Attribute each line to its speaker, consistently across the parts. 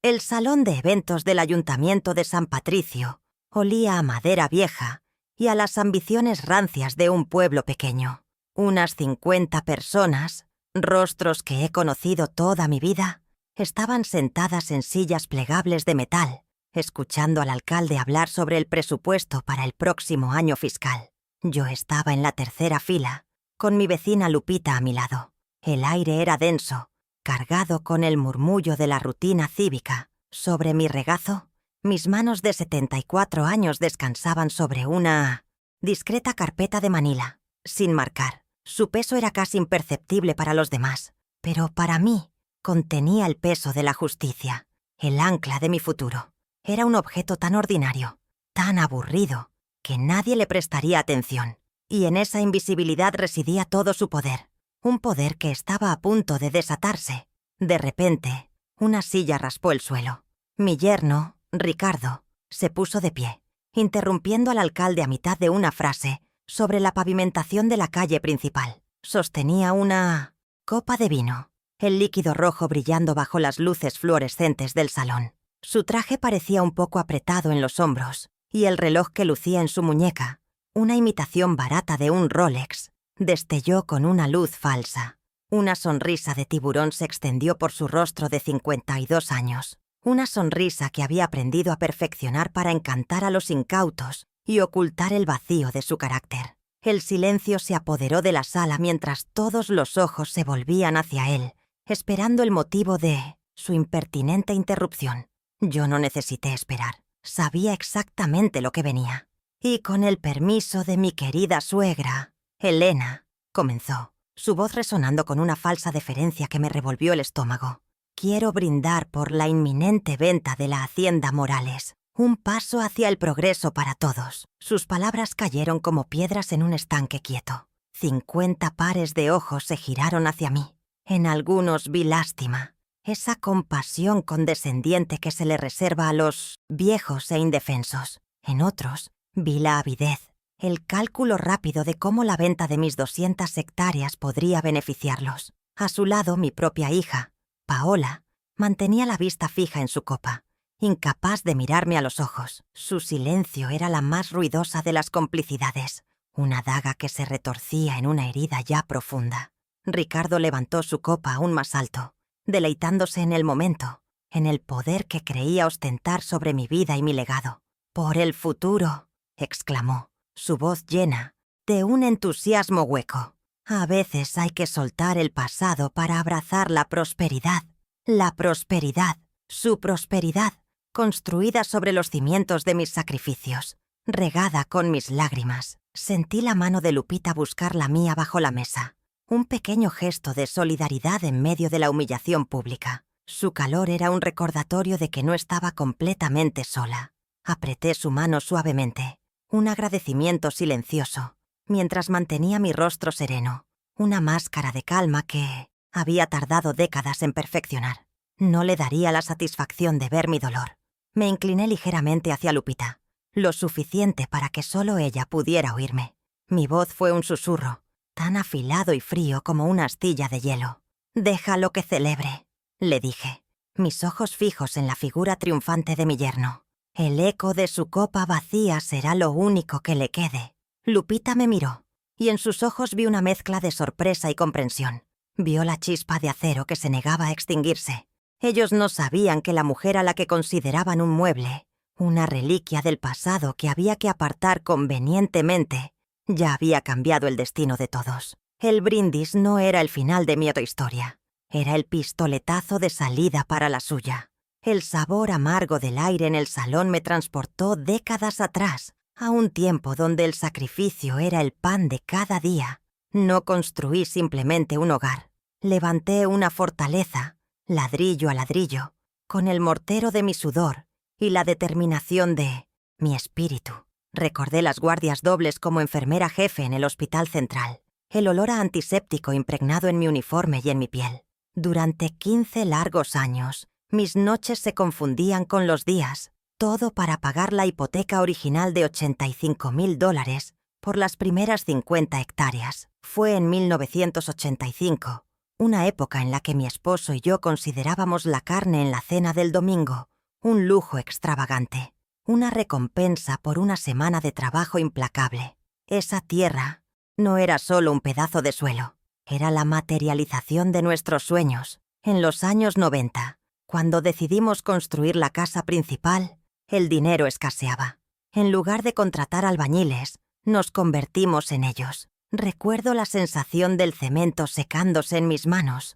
Speaker 1: El salón de eventos del Ayuntamiento de San Patricio olía a madera vieja y a las ambiciones rancias de un pueblo pequeño. Unas 50 personas, rostros que he conocido toda mi vida, estaban sentadas en sillas plegables de metal, escuchando al alcalde hablar sobre el presupuesto para el próximo año fiscal. Yo estaba en la tercera fila, con mi vecina Lupita a mi lado. El aire era denso, cargado con el murmullo de la rutina cívica. Sobre mi regazo, mis manos de 74 años descansaban sobre una discreta carpeta de manila, sin marcar. Su peso era casi imperceptible para los demás, pero para mí contenía el peso de la justicia, el ancla de mi futuro. Era un objeto tan ordinario, tan aburrido, que nadie le prestaría atención. Y en esa invisibilidad residía todo su poder, un poder que estaba a punto de desatarse. De repente, una silla raspó el suelo. Mi yerno, Ricardo, se puso de pie, interrumpiendo al alcalde a mitad de una frase sobre la pavimentación de la calle principal. Sostenía una copa de vino, el líquido rojo brillando bajo las luces fluorescentes del salón. Su traje parecía un poco apretado en los hombros, y el reloj que lucía en su muñeca, una imitación barata de un Rolex, destelló con una luz falsa. Una sonrisa de tiburón se extendió por su rostro de 52 años. Una sonrisa que había aprendido a perfeccionar para encantar a los incautos y ocultar el vacío de su carácter. El silencio se apoderó de la sala mientras todos los ojos se volvían hacia él, esperando el motivo de su impertinente interrupción. Yo no necesité esperar. Sabía exactamente lo que venía. Y con el permiso de mi querida suegra, Elena, comenzó, su voz resonando con una falsa deferencia que me revolvió el estómago. Quiero brindar por la inminente venta de la Hacienda Morales. Un paso hacia el progreso para todos. Sus palabras cayeron como piedras en un estanque quieto. 50 pares de ojos se giraron hacia mí. En algunos vi lástima, esa compasión condescendiente que se le reserva a los viejos e indefensos. En otros vi la avidez, el cálculo rápido de cómo la venta de mis 200 hectáreas podría beneficiarlos. A su lado, mi propia hija, Paola, mantenía la vista fija en su copa, incapaz de mirarme a los ojos. Su silencio era la más ruidosa de las complicidades, una daga que se retorcía en una herida ya profunda. Ricardo levantó su copa aún más alto, deleitándose en el momento, en el poder que creía ostentar sobre mi vida y mi legado. «Por el futuro», exclamó, su voz llena de un entusiasmo hueco. «A veces hay que soltar el pasado para abrazar la prosperidad. La prosperidad, su prosperidad, construida sobre los cimientos de mis sacrificios, regada con mis lágrimas». Sentí la mano de Lupita buscar la mía bajo la mesa. Un pequeño gesto de solidaridad en medio de la humillación pública. Su calor era un recordatorio de que no estaba completamente sola. Apreté su mano suavemente, un agradecimiento silencioso, mientras mantenía mi rostro sereno, una máscara de calma que había tardado décadas en perfeccionar. No le daría la satisfacción de ver mi dolor. Me incliné ligeramente hacia Lupita, lo suficiente para que solo ella pudiera oírme. Mi voz fue un susurro, tan afilado y frío como una astilla de hielo. «Déjalo que celebre», le dije, mis ojos fijos en la figura triunfante de mi yerno. «El eco de su copa vacía será lo único que le quede». Lupita me miró, y en sus ojos vi una mezcla de sorpresa y comprensión. Vio la chispa de acero que se negaba a extinguirse. Ellos no sabían que la mujer a la que consideraban un mueble, una reliquia del pasado que había que apartar convenientemente, ya había cambiado el destino de todos. El brindis no era el final de mi autohistoria. Era el pistoletazo de salida para la suya. El sabor amargo del aire en el salón me transportó décadas atrás, a un tiempo donde el sacrificio era el pan de cada día. No construí simplemente un hogar. Levanté una fortaleza, ladrillo a ladrillo, con el mortero de mi sudor y la determinación de mi espíritu. Recordé las guardias dobles como enfermera jefe en el hospital central, el olor a antiséptico impregnado en mi uniforme y en mi piel. Durante 15 largos años, mis noches se confundían con los días, todo para pagar la hipoteca original de $85,000 por las primeras 50 hectáreas. Fue en 1985, una época en la que mi esposo y yo considerábamos la carne en la cena del domingo un lujo extravagante, una recompensa por una semana de trabajo implacable. Esa tierra no era solo un pedazo de suelo, era la materialización de nuestros sueños. En los años 90, cuando decidimos construir la casa principal, el dinero escaseaba. En lugar de contratar albañiles, nos convertimos en ellos. Recuerdo la sensación del cemento secándose en mis manos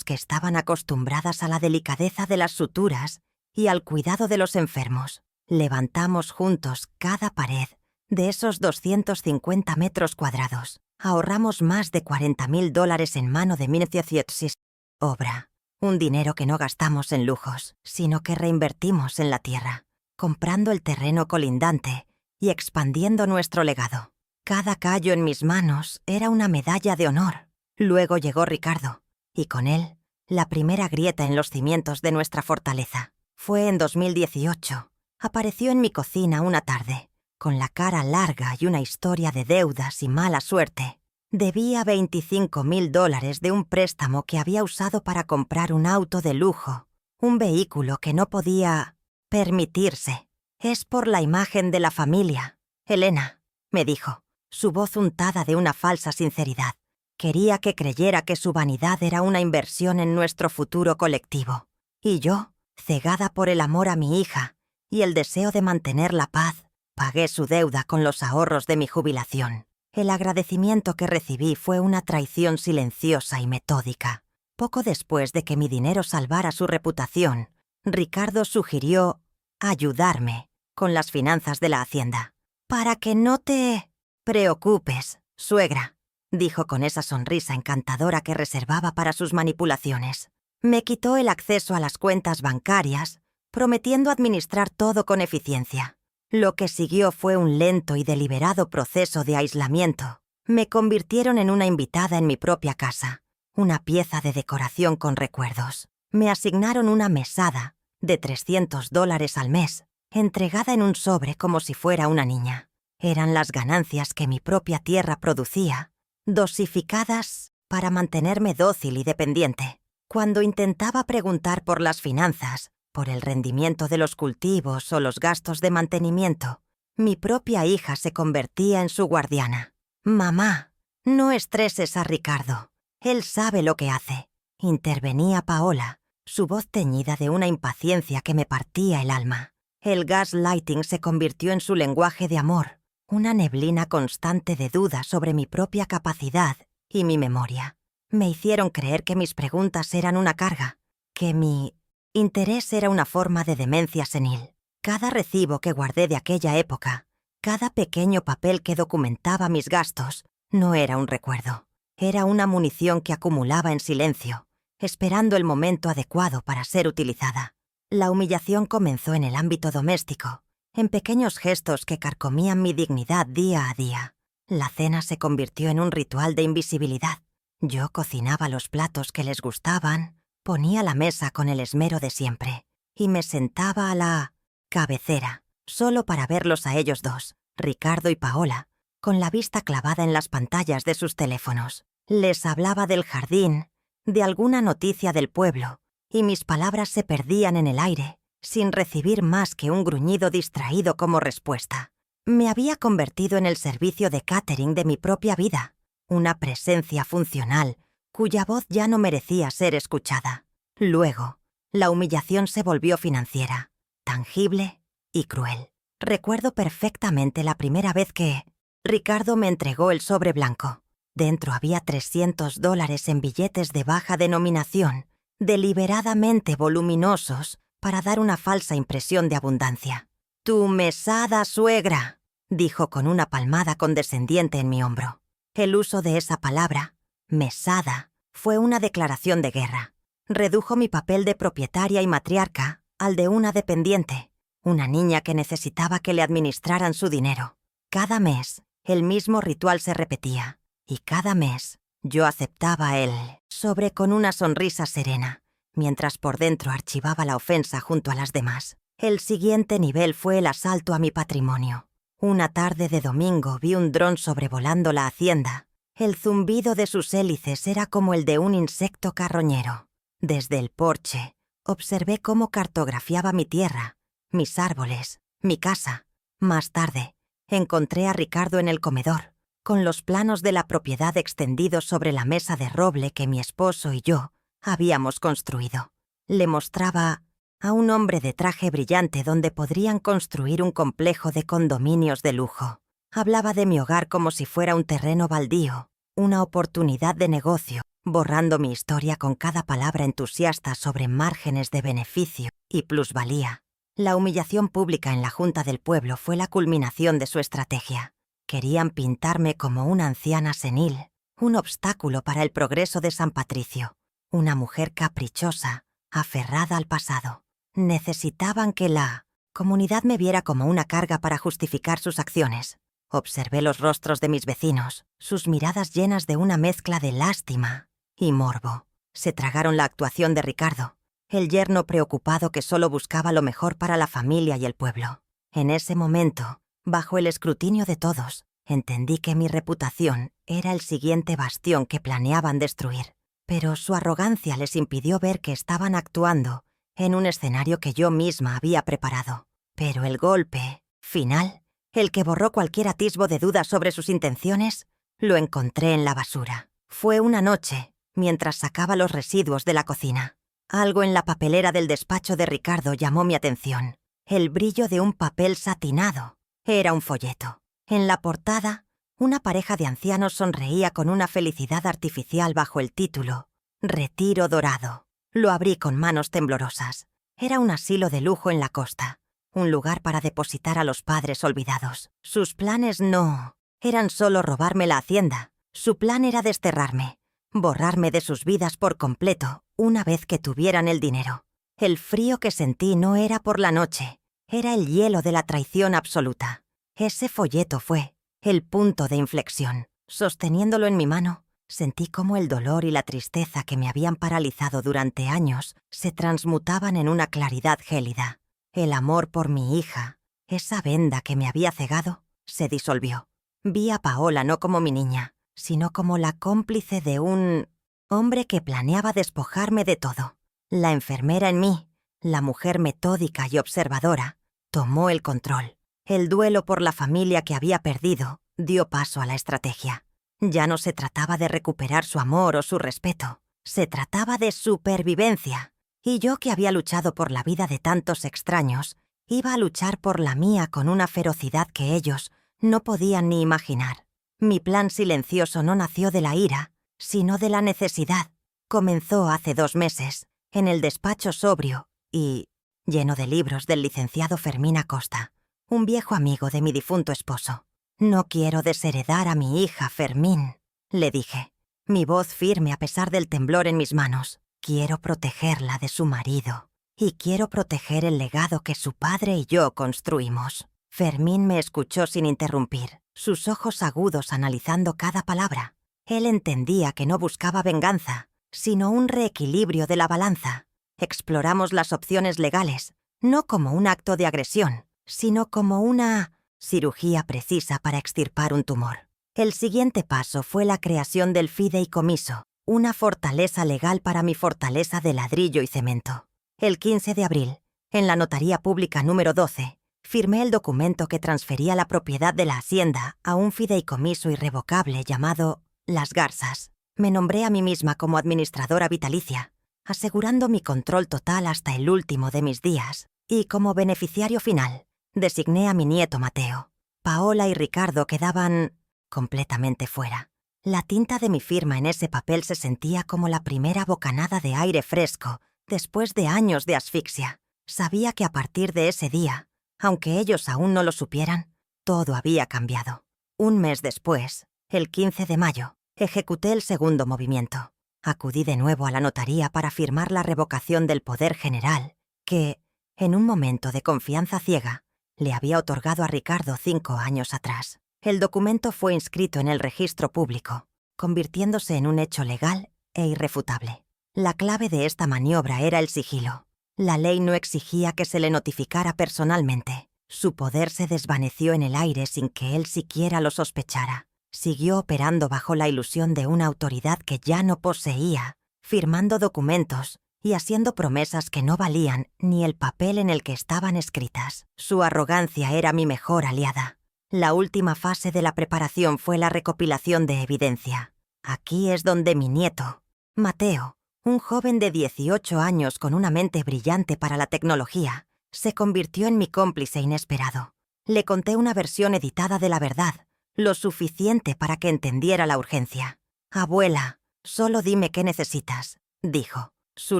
Speaker 1: que estaban acostumbradas a la delicadeza de las suturas y al cuidado de los enfermos. Levantamos juntos cada pared de esos 250 metros cuadrados. Ahorramos más de $40,000 en mano de obra. Un dinero que no gastamos en lujos, sino que reinvertimos en la tierra, comprando el terreno colindante y expandiendo nuestro legado. Cada callo en mis manos era una medalla de honor. Luego llegó Ricardo, y con él, la primera grieta en los cimientos de nuestra fortaleza. Fue en 2018. Apareció en mi cocina una tarde, con la cara larga y una historia de deudas y mala suerte. Debía $25,000 de un préstamo que había usado para comprar un auto de lujo, un vehículo que no podía permitirse. Es por la imagen de la familia, Elena, me dijo, su voz untada de una falsa sinceridad. Quería que creyera que su vanidad era una inversión en nuestro futuro colectivo. Y yo, cegada por el amor a mi hija y el deseo de mantener la paz, pagué su deuda con los ahorros de mi jubilación. El agradecimiento que recibí fue una traición silenciosa y metódica. Poco después de que mi dinero salvara su reputación, Ricardo sugirió ayudarme con las finanzas de la hacienda. «Para que no te preocupes, suegra», dijo con esa sonrisa encantadora que reservaba para sus manipulaciones. Me quitó el acceso a las cuentas bancarias, prometiendo administrar todo con eficiencia. Lo que siguió fue un lento y deliberado proceso de aislamiento. Me convirtieron en una invitada en mi propia casa, una pieza de decoración con recuerdos. Me asignaron una mesada de $300 al mes, entregada en un sobre como si fuera una niña. Eran las ganancias que mi propia tierra producía, dosificadas para mantenerme dócil y dependiente. Cuando intentaba preguntar por las finanzas, por el rendimiento de los cultivos o los gastos de mantenimiento, mi propia hija se convertía en su guardiana. «Mamá, no estreses a Ricardo. Él sabe lo que hace», intervenía Paola, su voz teñida de una impaciencia que me partía el alma. El gaslighting se convirtió en su lenguaje de amor, una neblina constante de dudas sobre mi propia capacidad y mi memoria. Me hicieron creer que mis preguntas eran una carga, que mi interés era una forma de demencia senil. Cada recibo que guardé de aquella época, cada pequeño papel que documentaba mis gastos, no era un recuerdo. Era una munición que acumulaba en silencio, esperando el momento adecuado para ser utilizada. La humillación comenzó en el ámbito doméstico, en pequeños gestos que carcomían mi dignidad día a día. La cena se convirtió en un ritual de invisibilidad. Yo cocinaba los platos que les gustaban, ponía la mesa con el esmero de siempre y me sentaba a la cabecera, solo para verlos a ellos dos, Ricardo y Paola, con la vista clavada en las pantallas de sus teléfonos. Les hablaba del jardín, de alguna noticia del pueblo, y mis palabras se perdían en el aire, sin recibir más que un gruñido distraído como respuesta. Me había convertido en el servicio de catering de mi propia vida, una presencia funcional cuya voz ya no merecía ser escuchada. Luego, la humillación se volvió financiera, tangible y cruel. Recuerdo perfectamente la primera vez que Ricardo me entregó el sobre blanco. Dentro había $300 en billetes de baja denominación, deliberadamente voluminosos para dar una falsa impresión de abundancia. «Tu mesada, suegra», dijo con una palmada condescendiente en mi hombro. El uso de esa palabra, mesada, fue una declaración de guerra. Redujo mi papel de propietaria y matriarca al de una dependiente, una niña que necesitaba que le administraran su dinero. Cada mes, el mismo ritual se repetía, y cada mes yo aceptaba el sobre con una sonrisa serena, mientras por dentro archivaba la ofensa junto a las demás. El siguiente nivel fue el asalto a mi patrimonio. Una tarde de domingo vi un dron sobrevolando la hacienda El zumbido de sus hélices era como el de un insecto carroñero. Desde el porche, observé cómo cartografiaba mi tierra, mis árboles, mi casa. Más tarde, encontré a Ricardo en el comedor, con los planos de la propiedad extendidos sobre la mesa de roble que mi esposo y yo habíamos construido. Le mostraba a un hombre de traje brillante donde podrían construir un complejo de condominios de lujo. Hablaba de mi hogar como si fuera un terreno baldío, una oportunidad de negocio, borrando mi historia con cada palabra entusiasta sobre márgenes de beneficio y plusvalía. La humillación pública en la Junta del Pueblo fue la culminación de su estrategia. Querían pintarme como una anciana senil, un obstáculo para el progreso de San Patricio, una mujer caprichosa, aferrada al pasado. Necesitaban que la comunidad me viera como una carga para justificar sus acciones. Observé los rostros de mis vecinos, sus miradas llenas de una mezcla de lástima y morbo. Se tragaron la actuación de Ricardo, el yerno preocupado que solo buscaba lo mejor para la familia y el pueblo. En ese momento, bajo el escrutinio de todos, entendí que mi reputación era el siguiente bastión que planeaban destruir. Pero su arrogancia les impidió ver que estaban actuando en un escenario que yo misma había preparado. Pero el golpe final, el que borró cualquier atisbo de duda sobre sus intenciones, lo encontré en la basura. Fue una noche, mientras sacaba los residuos de la cocina. Algo en la papelera del despacho de Ricardo llamó mi atención. El brillo de un papel satinado. Era un folleto. En la portada, una pareja de ancianos sonreía con una felicidad artificial bajo el título «Retiro Dorado». Lo abrí con manos temblorosas. Era un asilo de lujo en la costa, un lugar para depositar a los padres olvidados. Sus planes no eran solo robarme la hacienda. Su plan era desterrarme, borrarme de sus vidas por completo una vez que tuvieran el dinero. El frío que sentí no era por la noche, era el hielo de la traición absoluta. Ese folleto fue el punto de inflexión. Sosteniéndolo en mi mano, sentí cómo el dolor y la tristeza que me habían paralizado durante años se transmutaban en una claridad gélida. El amor por mi hija, esa venda que me había cegado, se disolvió. Vi a Paola no como mi niña, sino como la cómplice de un hombre que planeaba despojarme de todo. La enfermera en mí, la mujer metódica y observadora, tomó el control. El duelo por la familia que había perdido dio paso a la estrategia. Ya no se trataba de recuperar su amor o su respeto, se trataba de supervivencia. Y yo, que había luchado por la vida de tantos extraños, iba a luchar por la mía con una ferocidad que ellos no podían ni imaginar. Mi plan silencioso no nació de la ira, sino de la necesidad. Comenzó hace 2 meses, en el despacho sobrio y lleno de libros del licenciado Fermín Acosta, un viejo amigo de mi difunto esposo. «No quiero desheredar a mi hija, Fermín», le dije, mi voz firme a pesar del temblor en mis manos. «Quiero protegerla de su marido, y quiero proteger el legado que su padre y yo construimos». Fermín me escuchó sin interrumpir, sus ojos agudos analizando cada palabra. Él entendía que no buscaba venganza, sino un reequilibrio de la balanza. Exploramos las opciones legales, no como un acto de agresión, sino como una cirugía precisa para extirpar un tumor. El siguiente paso fue la creación del fideicomiso, una fortaleza legal para mi fortaleza de ladrillo y cemento. El 15 de abril, en la Notaría Pública número 12, firmé el documento que transfería la propiedad de la hacienda a un fideicomiso irrevocable llamado Las Garzas. Me nombré a mí misma como administradora vitalicia, asegurando mi control total hasta el último de mis días, y como beneficiario final, designé a mi nieto Mateo. Paola y Ricardo quedaban completamente fuera. La tinta de mi firma en ese papel se sentía como la primera bocanada de aire fresco después de años de asfixia. Sabía que a partir de ese día, aunque ellos aún no lo supieran, todo había cambiado. Un mes después, el 15 de mayo, ejecuté el segundo movimiento. Acudí de nuevo a la notaría para firmar la revocación del poder general que, en un momento de confianza ciega, le había otorgado a Ricardo 5 años atrás. El documento fue inscrito en el registro público, convirtiéndose en un hecho legal e irrefutable. La clave de esta maniobra era el sigilo. La ley no exigía que se le notificara personalmente. Su poder se desvaneció en el aire sin que él siquiera lo sospechara. Siguió operando bajo la ilusión de una autoridad que ya no poseía, firmando documentos y haciendo promesas que no valían ni el papel en el que estaban escritas. Su arrogancia era mi mejor aliada. La última fase de la preparación fue la recopilación de evidencia. Aquí es donde mi nieto, Mateo, un joven de 18 años con una mente brillante para la tecnología, se convirtió en mi cómplice inesperado. Le conté una versión editada de la verdad, lo suficiente para que entendiera la urgencia. «Abuela, solo dime qué necesitas», dijo, su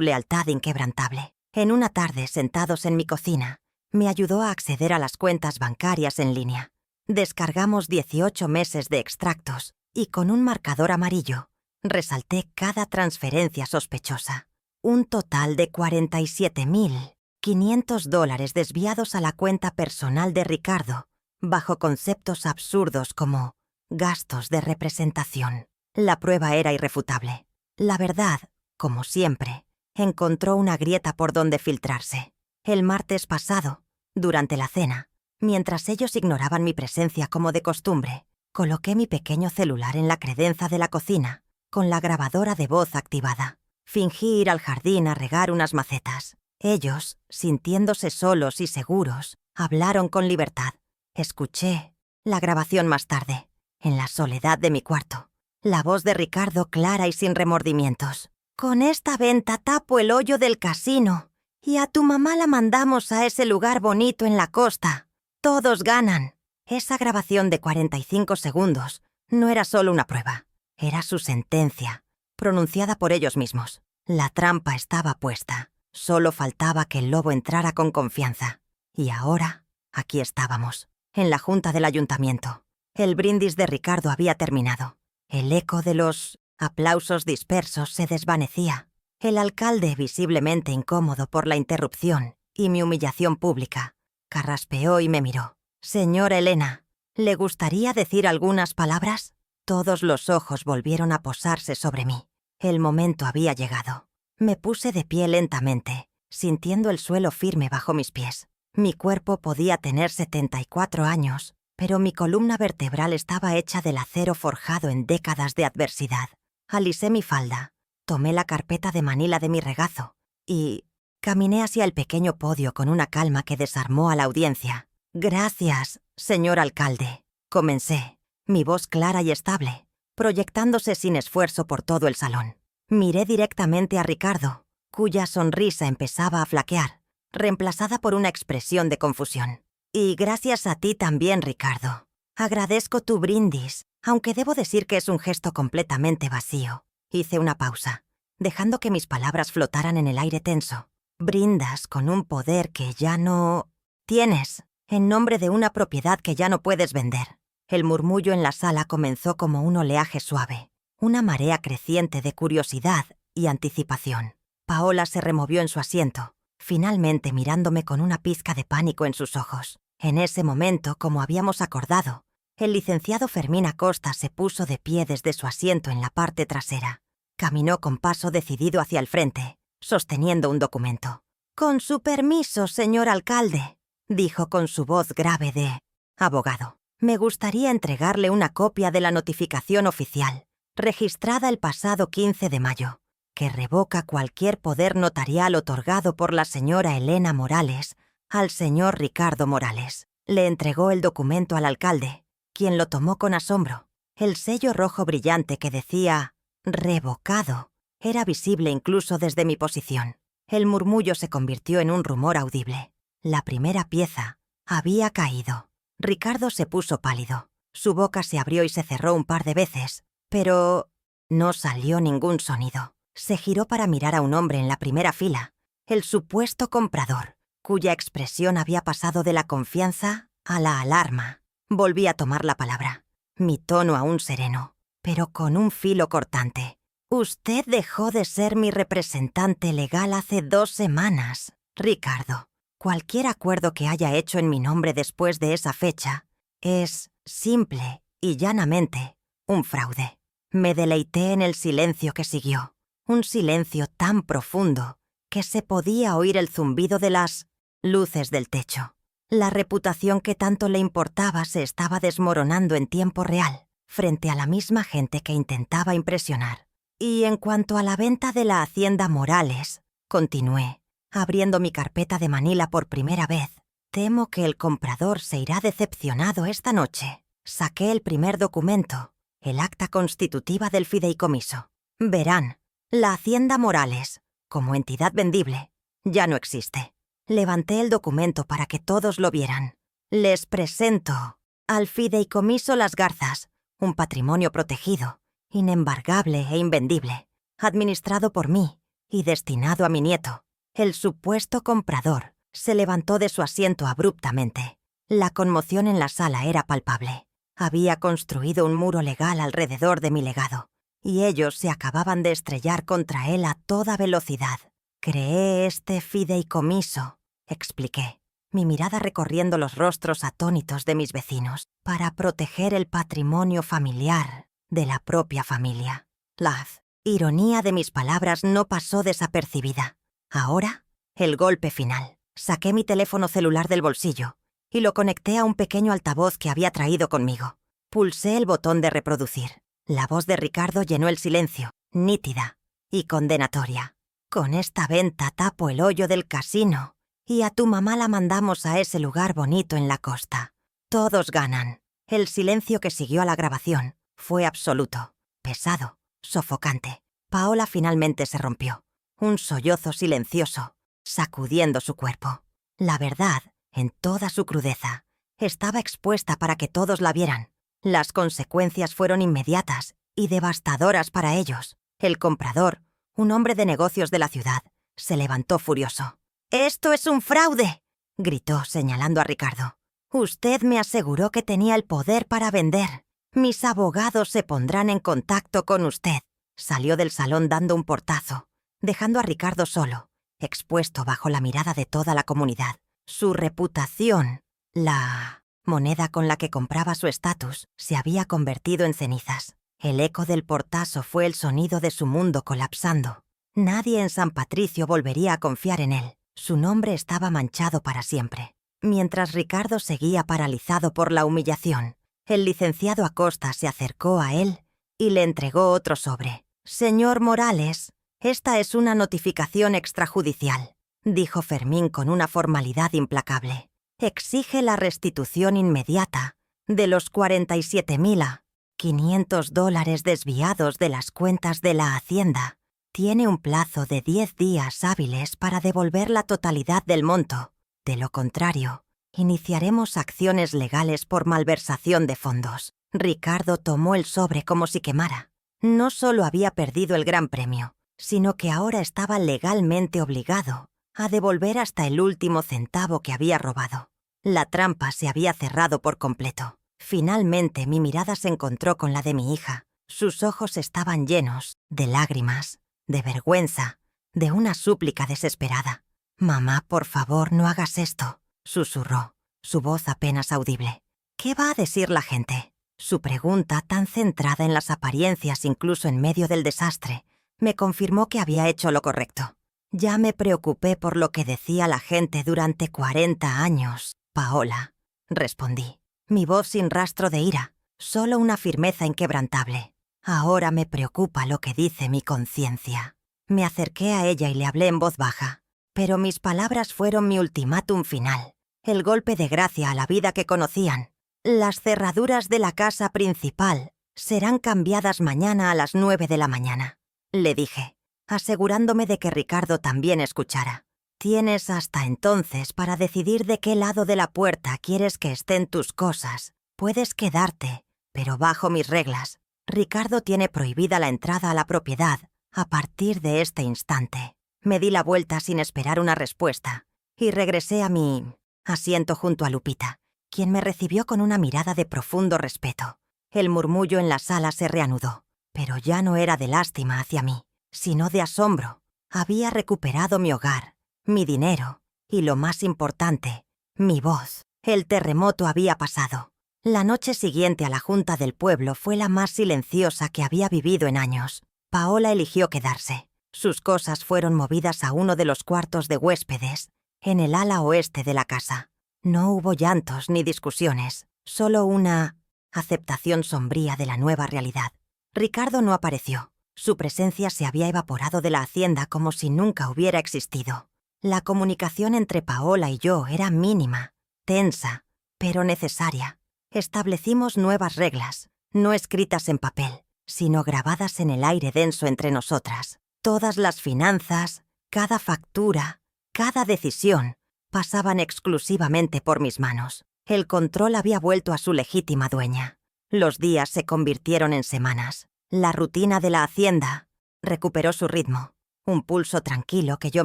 Speaker 1: lealtad inquebrantable. En una tarde, sentados en mi cocina, me ayudó a acceder a las cuentas bancarias en línea. Descargamos 18 meses de extractos y con un marcador amarillo resalté cada transferencia sospechosa. Un total de $47.500 desviados a la cuenta personal de Ricardo, bajo conceptos absurdos como gastos de representación. La prueba era irrefutable. La verdad, como siempre, encontró una grieta por donde filtrarse. El martes pasado, durante la cena, mientras ellos ignoraban mi presencia como de costumbre, coloqué mi pequeño celular en la credenza de la cocina, con la grabadora de voz activada. Fingí ir al jardín a regar unas macetas. Ellos, sintiéndose solos y seguros, hablaron con libertad. Escuché la grabación más tarde, en la soledad de mi cuarto. La voz de Ricardo clara y sin remordimientos. «Con esta venta tapo el hoyo del casino y a tu mamá la mandamos a ese lugar bonito en la costa. Todos ganan». Esa grabación de 45 segundos no era solo una prueba. Era su sentencia, pronunciada por ellos mismos. La trampa estaba puesta. Solo faltaba que el lobo entrara con confianza. Y ahora, aquí estábamos, en la junta del ayuntamiento. El brindis de Ricardo había terminado. El eco de los aplausos dispersos se desvanecía. El alcalde, visiblemente incómodo por la interrupción y mi humillación pública, carraspeó y me miró. «Señora Elena, ¿le gustaría decir algunas palabras?» Todos los ojos volvieron a posarse sobre mí. El momento había llegado. Me puse de pie lentamente, sintiendo el suelo firme bajo mis pies. Mi cuerpo podía tener 74 años, pero mi columna vertebral estaba hecha del acero forjado en décadas de adversidad. Alisé mi falda, tomé la carpeta de manila de mi regazo y caminé hacia el pequeño podio con una calma que desarmó a la audiencia. «Gracias, señor alcalde», comencé, mi voz clara y estable, proyectándose sin esfuerzo por todo el salón. Miré directamente a Ricardo, cuya sonrisa empezaba a flaquear, reemplazada por una expresión de confusión. «Y gracias a ti también, Ricardo. Agradezco tu brindis, aunque debo decir que es un gesto completamente vacío». Hice una pausa, dejando que mis palabras flotaran en el aire tenso. «Brindas con un poder que ya no tienes, en nombre de una propiedad que ya no puedes vender». El murmullo en la sala comenzó como un oleaje suave, una marea creciente de curiosidad y anticipación. Paola se removió en su asiento, finalmente mirándome con una pizca de pánico en sus ojos. En ese momento, como habíamos acordado, el licenciado Fermín Acosta se puso de pie desde su asiento en la parte trasera. Caminó con paso decidido hacia el frente, sosteniendo un documento. «Con su permiso, señor alcalde», dijo con su voz grave de abogado. «Me gustaría entregarle una copia de la notificación oficial, registrada el pasado 15 de mayo, que revoca cualquier poder notarial otorgado por la señora Elena Morales al señor Ricardo Morales». Le entregó el documento al alcalde, quien lo tomó con asombro. El sello rojo brillante que decía «revocado» era visible incluso desde mi posición. El murmullo se convirtió en un rumor audible. La primera pieza había caído. Ricardo se puso pálido. Su boca se abrió y se cerró un par de veces, pero no salió ningún sonido. Se giró para mirar a un hombre en la primera fila, el supuesto comprador, cuya expresión había pasado de la confianza a la alarma. Volví a tomar la palabra, mi tono aún sereno, pero con un filo cortante. «Usted dejó de ser mi representante legal hace 2 semanas, Ricardo. Cualquier acuerdo que haya hecho en mi nombre después de esa fecha es, simple y llanamente, un fraude». Me deleité en el silencio que siguió, un silencio tan profundo que se podía oír el zumbido de las luces del techo. La reputación que tanto le importaba se estaba desmoronando en tiempo real. frente a la misma gente que intentaba impresionar. Y en cuanto a la venta de la hacienda Morales, continué, abriendo mi carpeta de Manila por primera vez, temo que el comprador se irá decepcionado esta noche. Saqué el primer documento, el acta constitutiva del fideicomiso. Verán, la hacienda Morales, como entidad vendible, ya no existe. Levanté el documento para que todos lo vieran. Les presento al fideicomiso Las Garzas, un patrimonio protegido, inembargable e invendible, administrado por mí y destinado a mi nieto. El supuesto comprador se levantó de su asiento abruptamente. La conmoción en la sala era palpable. Había construido un muro legal alrededor de mi legado, y ellos se acababan de estrellar contra él a toda velocidad. Creé este fideicomiso, expliqué, mi mirada recorriendo los rostros atónitos de mis vecinos, para proteger el patrimonio familiar de la propia familia. La ironía de mis palabras no pasó desapercibida. Ahora, el golpe final. Saqué mi teléfono celular del bolsillo y lo conecté a un pequeño altavoz que había traído conmigo. Pulsé el botón de reproducir. La voz de Ricardo llenó el silencio, nítida y condenatoria. Con esta venta tapo el hoyo del casino y a tu mamá la mandamos a ese lugar bonito en la costa. Todos ganan. El silencio que siguió a la grabación fue absoluto, pesado, sofocante. Paola finalmente se rompió. Un sollozo silencioso, sacudiendo su cuerpo. La verdad, en toda su crudeza, estaba expuesta para que todos la vieran. Las consecuencias fueron inmediatas y devastadoras para ellos. El comprador, un hombre de negocios de la ciudad, se levantó furioso. «¡Esto es un fraude!», gritó señalando a Ricardo. «Usted me aseguró que tenía el poder para vender. Mis abogados se pondrán en contacto con usted». Salió del salón dando un portazo, dejando a Ricardo solo, expuesto bajo la mirada de toda la comunidad. Su reputación, la moneda con la que compraba su estatus, se había convertido en cenizas. El eco del portazo fue el sonido de su mundo colapsando. Nadie en San Patricio volvería a confiar en él. Su nombre estaba manchado para siempre. Mientras Ricardo seguía paralizado por la humillación, el licenciado Acosta se acercó a él y le entregó otro sobre. «Señor Morales, esta es una notificación extrajudicial», dijo Fermín con una formalidad implacable. «Exige la restitución inmediata de los $47.500 desviados de las cuentas de la Hacienda. Tiene un plazo de 10 días hábiles para devolver la totalidad del monto. De lo contrario, iniciaremos acciones legales por malversación de fondos». Ricardo tomó el sobre como si quemara. No solo había perdido el gran premio, sino que ahora estaba legalmente obligado a devolver hasta el último centavo que había robado. La trampa se había cerrado por completo. Finalmente mi mirada se encontró con la de mi hija. Sus ojos estaban llenos de lágrimas, de vergüenza, de una súplica desesperada. «Mamá, por favor, no hagas esto», susurró, su voz apenas audible. «¿Qué va a decir la gente?». Su pregunta, tan centrada en las apariencias incluso en medio del desastre, me confirmó que había hecho lo correcto. «Ya me preocupé por lo que decía la gente durante 40 años, Paola», respondí, mi voz sin rastro de ira, solo una firmeza inquebrantable. «Ahora me preocupa lo que dice mi conciencia». Me acerqué a ella y le hablé en voz baja, pero mis palabras fueron mi ultimátum final, el golpe de gracia a la vida que conocían. «Las cerraduras de la casa principal serán cambiadas mañana a las 9 de la mañana», le dije, asegurándome de que Ricardo también escuchara. «Tienes hasta entonces para decidir de qué lado de la puerta quieres que estén tus cosas. Puedes quedarte, pero bajo mis reglas. Ricardo tiene prohibida la entrada a la propiedad a partir de este instante». Me di la vuelta sin esperar una respuesta y regresé a mi asiento junto a Lupita, quien me recibió con una mirada de profundo respeto. El murmullo en la sala se reanudó, pero ya no era de lástima hacia mí, sino de asombro. Había recuperado mi hogar, mi dinero y, lo más importante, mi voz. El terremoto había pasado. La noche siguiente a la junta del pueblo fue la más silenciosa que había vivido en años. Paola eligió quedarse. Sus cosas fueron movidas a uno de los cuartos de huéspedes, en el ala oeste de la casa. No hubo llantos ni discusiones, solo una aceptación sombría de la nueva realidad. Ricardo no apareció. Su presencia se había evaporado de la hacienda como si nunca hubiera existido. La comunicación entre Paola y yo era mínima, tensa, pero necesaria. Establecimos nuevas reglas, no escritas en papel, sino grabadas en el aire denso entre nosotras. Todas las finanzas, cada factura, cada decisión, pasaban exclusivamente por mis manos. El control había vuelto a su legítima dueña. Los días se convirtieron en semanas. La rutina de la hacienda recuperó su ritmo, un pulso tranquilo que yo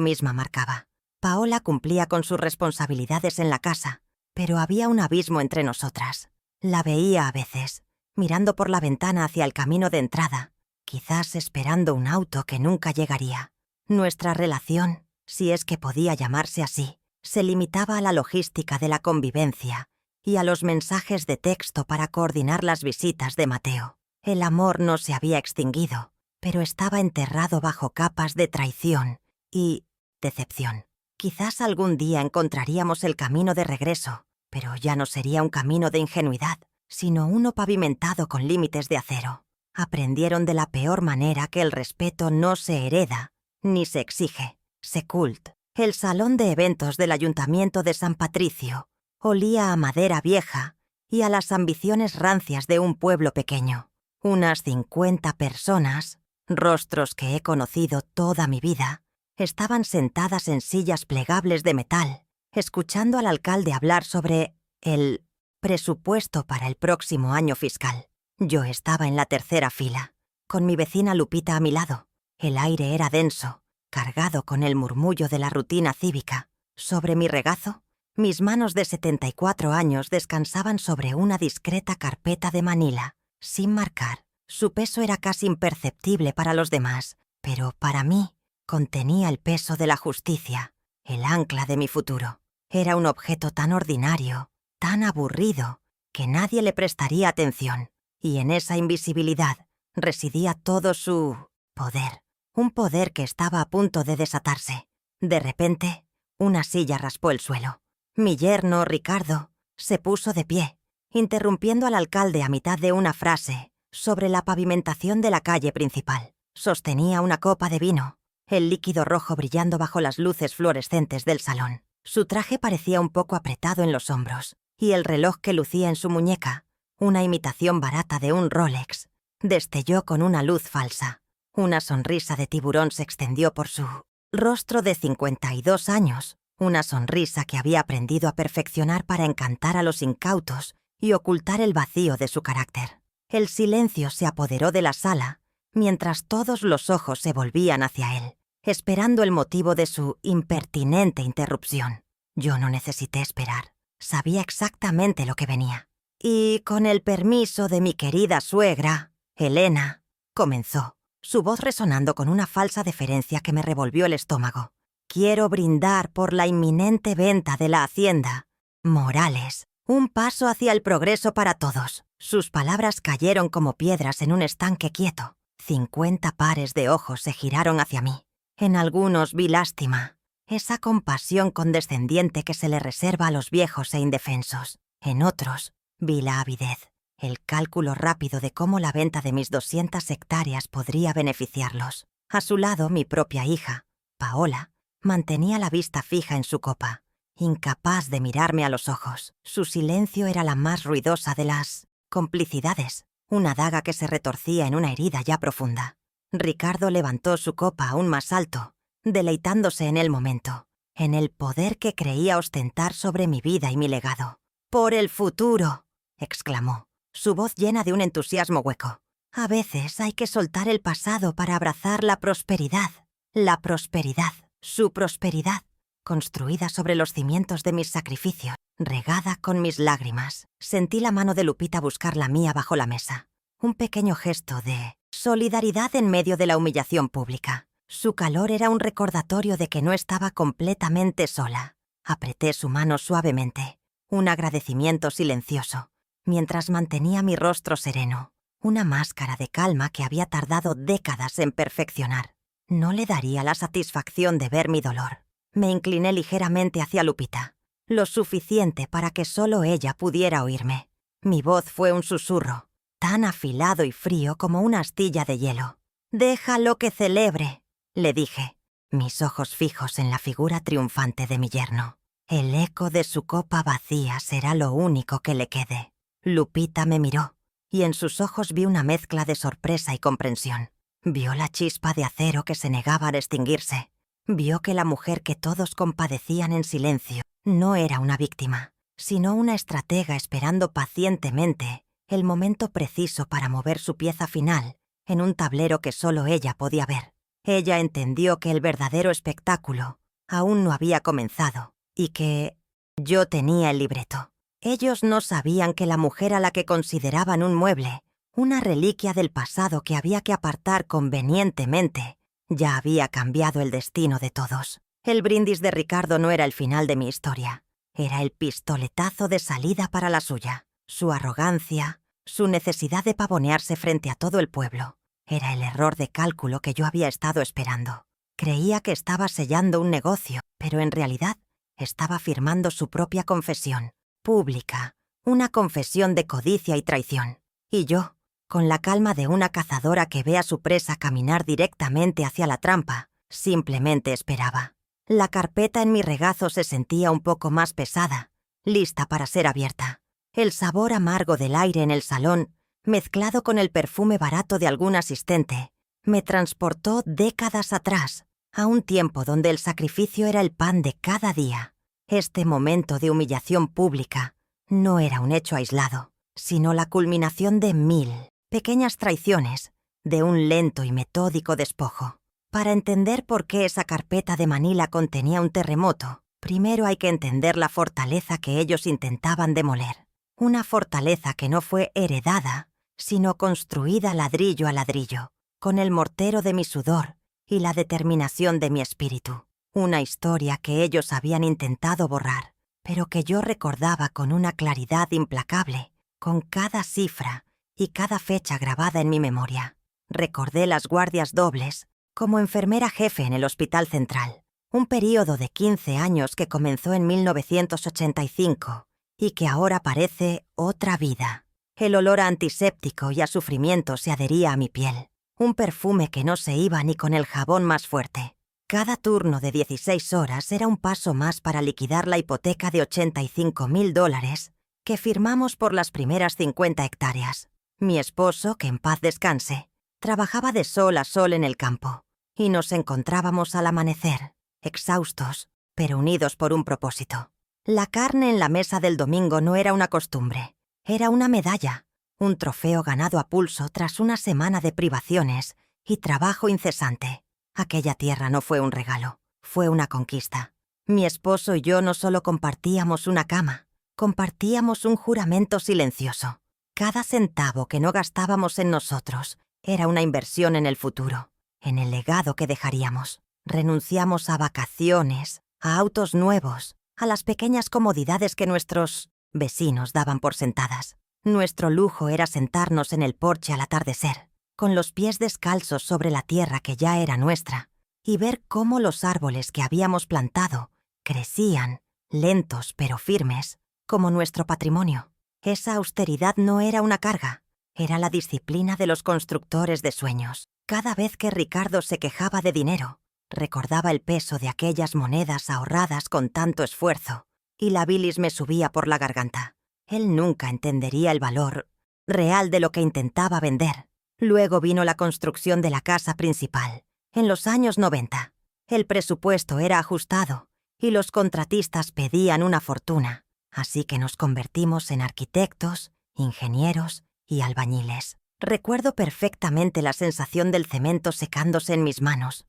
Speaker 1: misma marcaba. Paola cumplía con sus responsabilidades en la casa, pero había un abismo entre nosotras. La veía a veces, mirando por la ventana hacia el camino de entrada, quizás esperando un auto que nunca llegaría. Nuestra relación, si es que podía llamarse así, se limitaba a la logística de la convivencia y a los mensajes de texto para coordinar las visitas de Mateo. El amor no se había extinguido, pero estaba enterrado bajo capas de traición y decepción. Quizás algún día encontraríamos el camino de regreso, pero ya no sería un camino de ingenuidad, sino uno pavimentado con límites de acero. Aprendieron de la peor manera que el respeto no se hereda ni se exige, se cultiva. El salón de eventos del Ayuntamiento de San Patricio olía a madera vieja y a las ambiciones rancias de un pueblo pequeño. Unas 50 personas, rostros que he conocido toda mi vida, estaban sentadas en sillas plegables de metal, escuchando al alcalde hablar sobre el presupuesto para el próximo año fiscal. Yo estaba en la tercera fila, con mi vecina Lupita a mi lado. El aire era denso, cargado con el murmullo de la rutina cívica. Sobre mi regazo, mis manos de 74 años descansaban sobre una discreta carpeta de manila, sin marcar. Su peso era casi imperceptible para los demás, pero para mí contenía el peso de la justicia, el ancla de mi futuro. Era un objeto tan ordinario, tan aburrido, que nadie le prestaría atención, y en esa invisibilidad residía todo su poder. Un poder que estaba a punto de desatarse. De repente, una silla raspó el suelo. Mi yerno, Ricardo, se puso de pie, interrumpiendo al alcalde a mitad de una frase sobre la pavimentación de la calle principal. Sostenía una copa de vino, el líquido rojo brillando bajo las luces fluorescentes del salón. Su traje parecía un poco apretado en los hombros, y el reloj que lucía en su muñeca, una imitación barata de un Rolex, destelló con una luz falsa. Una sonrisa de tiburón se extendió por su rostro de 52 años, una sonrisa que había aprendido a perfeccionar para encantar a los incautos y ocultar el vacío de su carácter. El silencio se apoderó de la sala, mientras todos los ojos se volvían hacia él, esperando el motivo de su impertinente interrupción. Yo no necesité esperar, sabía exactamente lo que venía. Y con el permiso de mi querida suegra, Elena, comenzó, su voz resonando con una falsa deferencia que me revolvió el estómago. Quiero brindar por la inminente venta de la hacienda Morales, un paso hacia el progreso para todos. Sus palabras cayeron como piedras en un estanque quieto. 50 pares de ojos se giraron hacia mí. En algunos vi lástima, esa compasión condescendiente que se le reserva a los viejos e indefensos. En otros vi la avidez, el cálculo rápido de cómo la venta de mis 200 hectáreas podría beneficiarlos. A su lado, mi propia hija, Paola, mantenía la vista fija en su copa, incapaz de mirarme a los ojos. Su silencio era la más ruidosa de las complicidades, una daga que se retorcía en una herida ya profunda. Ricardo levantó su copa aún más alto, deleitándose en el momento, en el poder que creía ostentar sobre mi vida y mi legado. «¡Por el futuro!», exclamó, su voz llena de un entusiasmo hueco. «A veces hay que soltar el pasado para abrazar la prosperidad. La prosperidad, su prosperidad, construida sobre los cimientos de mis sacrificios, regada con mis lágrimas». Sentí la mano de Lupita buscar la mía bajo la mesa. Un pequeño gesto de solidaridad en medio de la humillación pública. Su calor era un recordatorio de que no estaba completamente sola. Apreté su mano suavemente, un agradecimiento silencioso, mientras mantenía mi rostro sereno, una máscara de calma que había tardado décadas en perfeccionar. No le daría la satisfacción de ver mi dolor. Me incliné ligeramente hacia Lupita, lo suficiente para que solo ella pudiera oírme. Mi voz fue un susurro, tan afilado y frío como una astilla de hielo. «Déjalo que celebre», le dije, mis ojos fijos en la figura triunfante de mi yerno. «El eco de su copa vacía será lo único que le quede». Lupita me miró, y en sus ojos vi una mezcla de sorpresa y comprensión. Vio la chispa de acero que se negaba a extinguirse. Vio que la mujer que todos compadecían en silencio no era una víctima, sino una estratega esperando pacientemente el momento preciso para mover su pieza final en un tablero que solo ella podía ver. Ella entendió que el verdadero espectáculo aún no había comenzado y que yo tenía el libreto. Ellos no sabían que la mujer a la que consideraban un mueble, una reliquia del pasado que había que apartar convenientemente, ya había cambiado el destino de todos. El brindis de Ricardo no era el final de mi historia. Era el pistoletazo de salida para la suya. Su arrogancia, su necesidad de pavonearse frente a todo el pueblo. Era el error de cálculo que yo había estado esperando. Creía que estaba sellando un negocio, pero en realidad estaba firmando su propia confesión, pública, una confesión de codicia y traición. Y yo, con la calma de una cazadora que ve a su presa caminar directamente hacia la trampa, simplemente esperaba. La carpeta en mi regazo se sentía un poco más pesada, lista para ser abierta. El sabor amargo del aire en el salón, mezclado con el perfume barato de algún asistente, me transportó décadas atrás, a un tiempo donde el sacrificio era el pan de cada día. Este momento de humillación pública no era un hecho aislado, sino la culminación de 1000 pequeñas traiciones, de un lento y metódico despojo. Para entender por qué esa carpeta de Manila contenía un terremoto, primero hay que entender la fortaleza que ellos intentaban demoler. Una fortaleza que no fue heredada, sino construida ladrillo a ladrillo, con el mortero de mi sudor y la determinación de mi espíritu. Una historia que ellos habían intentado borrar, pero que yo recordaba con una claridad implacable, con cada cifra y cada fecha grabada en mi memoria. Recordé las guardias dobles como enfermera jefe en el Hospital Central, un período de 15 años que comenzó en 1985 y que ahora parece otra vida. El olor a antiséptico y a sufrimiento se adhería a mi piel, un perfume que no se iba ni con el jabón más fuerte. Cada turno de 16 horas era un paso más para liquidar la hipoteca de $85,000 que firmamos por las primeras 50 hectáreas. Mi esposo, que en paz descanse, trabajaba de sol a sol en el campo, y nos encontrábamos al amanecer, exhaustos, pero unidos por un propósito. La carne en la mesa del domingo no era una costumbre, era una medalla, un trofeo ganado a pulso tras una semana de privaciones y trabajo incesante. Aquella tierra no fue un regalo, fue una conquista. Mi esposo y yo no solo compartíamos una cama, compartíamos un juramento silencioso. Cada centavo que no gastábamos en nosotros era una inversión en el futuro, en el legado que dejaríamos. Renunciamos a vacaciones, a autos nuevos, a las pequeñas comodidades que nuestros vecinos daban por sentadas. Nuestro lujo era sentarnos en el porche al atardecer, con los pies descalzos sobre la tierra que ya era nuestra, y ver cómo los árboles que habíamos plantado crecían, lentos pero firmes, como nuestro patrimonio. Esa austeridad no era una carga, era la disciplina de los constructores de sueños. Cada vez que Ricardo se quejaba de dinero, recordaba el peso de aquellas monedas ahorradas con tanto esfuerzo, y la bilis me subía por la garganta. Él nunca entendería el valor real de lo que intentaba vender. Luego vino la construcción de la casa principal, en los años 90. El presupuesto era ajustado, y los contratistas pedían una fortuna. Así que nos convertimos en arquitectos, ingenieros y albañiles. Recuerdo perfectamente la sensación del cemento secándose en mis manos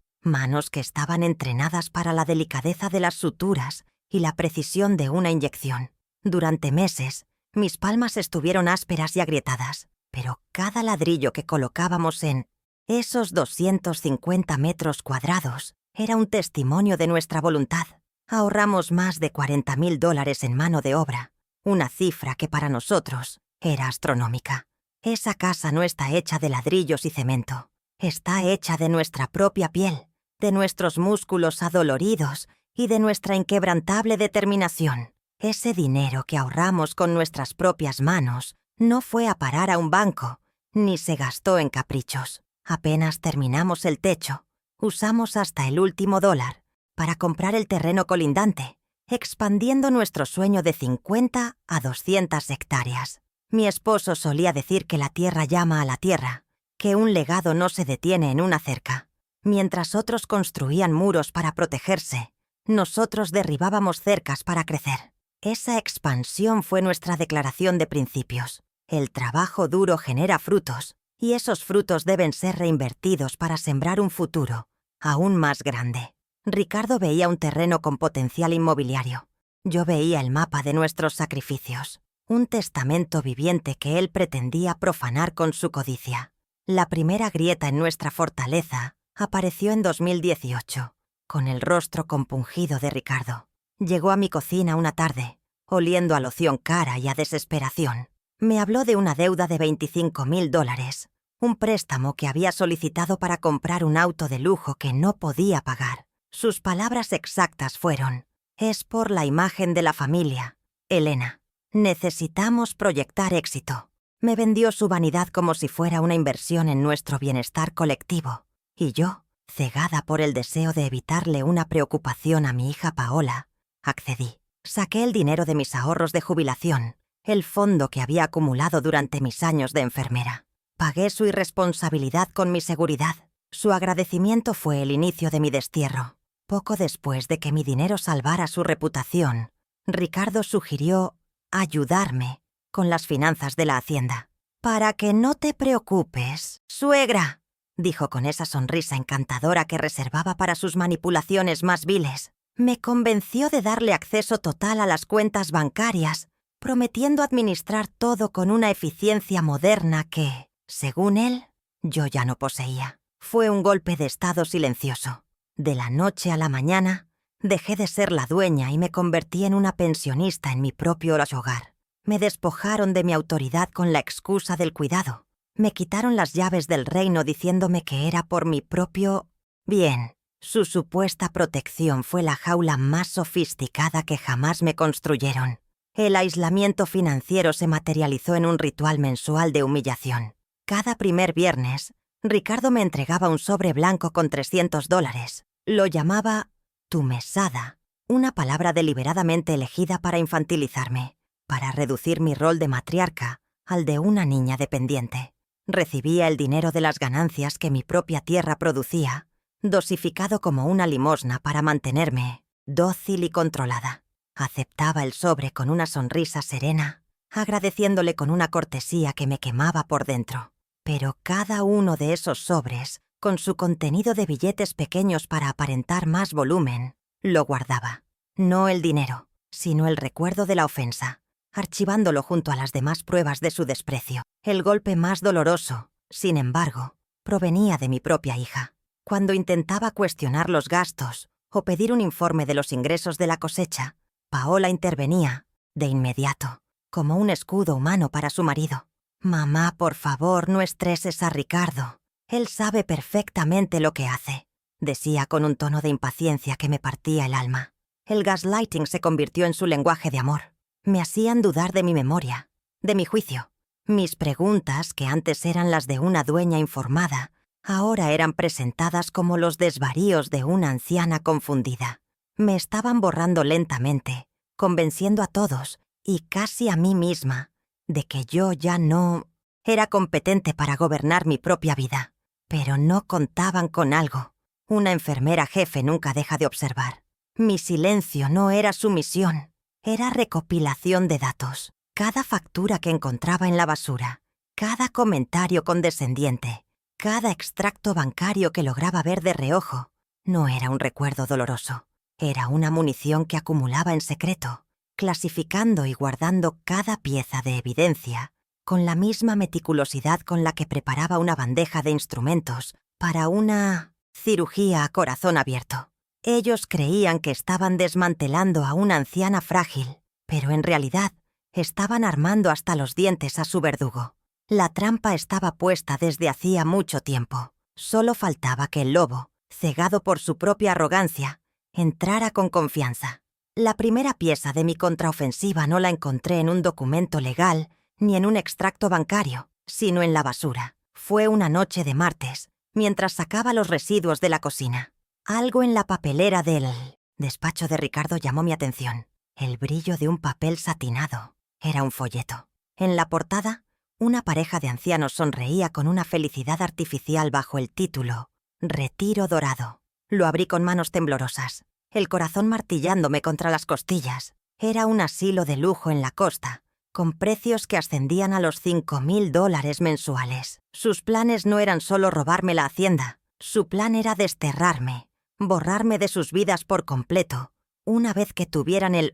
Speaker 1: que estaban entrenadas para la delicadeza de las suturas y la precisión de una inyección. Durante meses, mis palmas estuvieron ásperas y agrietadas, pero cada ladrillo que colocábamos en esos 250 metros cuadrados era un testimonio de nuestra voluntad. Ahorramos más de $40,000 en mano de obra, una cifra que para nosotros era astronómica. Esa casa no está hecha de ladrillos y cemento, está hecha de nuestra propia piel, de nuestros músculos adoloridos y de nuestra inquebrantable determinación. Ese dinero que ahorramos con nuestras propias manos No fue a parar a un banco, ni se gastó en caprichos. Apenas terminamos el techo, usamos hasta el último dólar para comprar el terreno colindante, expandiendo nuestro sueño de 50 a 200 hectáreas. Mi esposo solía decir que la tierra llama a la tierra, que un legado no se detiene en una cerca. Mientras otros construían muros para protegerse, nosotros derribábamos cercas para crecer. Esa expansión fue nuestra declaración de principios. El trabajo duro genera frutos, y esos frutos deben ser reinvertidos para sembrar un futuro aún más grande. Ricardo veía un terreno con potencial inmobiliario. Yo veía el mapa de nuestros sacrificios, un testamento viviente que él pretendía profanar con su codicia. La primera grieta en nuestra fortaleza apareció en 2018, con el rostro compungido de Ricardo. Llegó a mi cocina una tarde, oliendo a loción cara y a desesperación. Me habló de una deuda de $25,000, un préstamo que había solicitado para comprar un auto de lujo que no podía pagar. Sus palabras exactas fueron: «Es por la imagen de la familia, Elena. Necesitamos proyectar éxito». Me vendió su vanidad como si fuera una inversión en nuestro bienestar colectivo. Y yo, cegada por el deseo de evitarle una preocupación a mi hija Paola, accedí. Saqué el dinero de mis ahorros de jubilación, el fondo que había acumulado durante mis años de enfermera. Pagué su irresponsabilidad con mi seguridad. Su agradecimiento fue el inicio de mi destierro. Poco después de que mi dinero salvara su reputación, Ricardo sugirió ayudarme con las finanzas de la hacienda. «Para que no te preocupes, suegra», dijo con esa sonrisa encantadora que reservaba para sus manipulaciones más viles. Me convenció de darle acceso total a las cuentas bancarias, prometiendo administrar todo con una eficiencia moderna que, según él, yo ya no poseía. Fue un golpe de estado silencioso. De la noche a la mañana, dejé de ser la dueña y me convertí en una pensionista en mi propio hogar. Me despojaron de mi autoridad con la excusa del cuidado. Me quitaron las llaves del reino diciéndome que era por mi propio bien. Su supuesta protección fue la jaula más sofisticada que jamás me construyeron. El aislamiento financiero se materializó en un ritual mensual de humillación. Cada primer viernes, Ricardo me entregaba un sobre blanco con $300. Lo llamaba «tu mesada», una palabra deliberadamente elegida para infantilizarme, para reducir mi rol de matriarca al de una niña dependiente. Recibía el dinero de las ganancias que mi propia tierra producía, dosificado como una limosna para mantenerme dócil y controlada. Aceptaba el sobre con una sonrisa serena, agradeciéndole con una cortesía que me quemaba por dentro. Pero cada uno de esos sobres, con su contenido de billetes pequeños para aparentar más volumen, lo guardaba. No el dinero, sino el recuerdo de la ofensa, archivándolo junto a las demás pruebas de su desprecio. El golpe más doloroso, sin embargo, provenía de mi propia hija. Cuando intentaba cuestionar los gastos o pedir un informe de los ingresos de la cosecha, Paola intervenía, de inmediato, como un escudo humano para su marido. «Mamá, por favor, no estreses a Ricardo. Él sabe perfectamente lo que hace», decía con un tono de impaciencia que me partía el alma. El gaslighting se convirtió en su lenguaje de amor. Me hacían dudar de mi memoria, de mi juicio. Mis preguntas, que antes eran las de una dueña informada, ahora eran presentadas como los desvaríos de una anciana confundida. Me estaban borrando lentamente, convenciendo a todos, y casi a mí misma, de que yo ya no era competente para gobernar mi propia vida. Pero no contaban con algo. Una enfermera jefe nunca deja de observar. Mi silencio no era sumisión, era recopilación de datos. Cada factura que encontraba en la basura, cada comentario condescendiente, cada extracto bancario que lograba ver de reojo, no era un recuerdo doloroso. Era una munición que acumulaba en secreto, clasificando y guardando cada pieza de evidencia con la misma meticulosidad con la que preparaba una bandeja de instrumentos para una cirugía a corazón abierto. Ellos creían que estaban desmantelando a una anciana frágil, pero en realidad estaban armando hasta los dientes a su verdugo. La trampa estaba puesta desde hacía mucho tiempo. Solo faltaba que el lobo, cegado por su propia arrogancia, entrara con confianza. La primera pieza de mi contraofensiva no la encontré en un documento legal ni en un extracto bancario, sino en la basura. Fue una noche de martes, mientras sacaba los residuos de la cocina. Algo en la papelera del despacho de Ricardo llamó mi atención. El brillo de un papel satinado. Era un folleto. En la portada, una pareja de ancianos sonreía con una felicidad artificial bajo el título Retiro Dorado. Lo abrí con manos temblorosas, el corazón martillándome contra las costillas. Era un asilo de lujo en la costa, con precios que ascendían a los $5.000 mensuales. Sus planes no eran solo robarme la hacienda, su plan era desterrarme, borrarme de sus vidas por completo, una vez que tuvieran el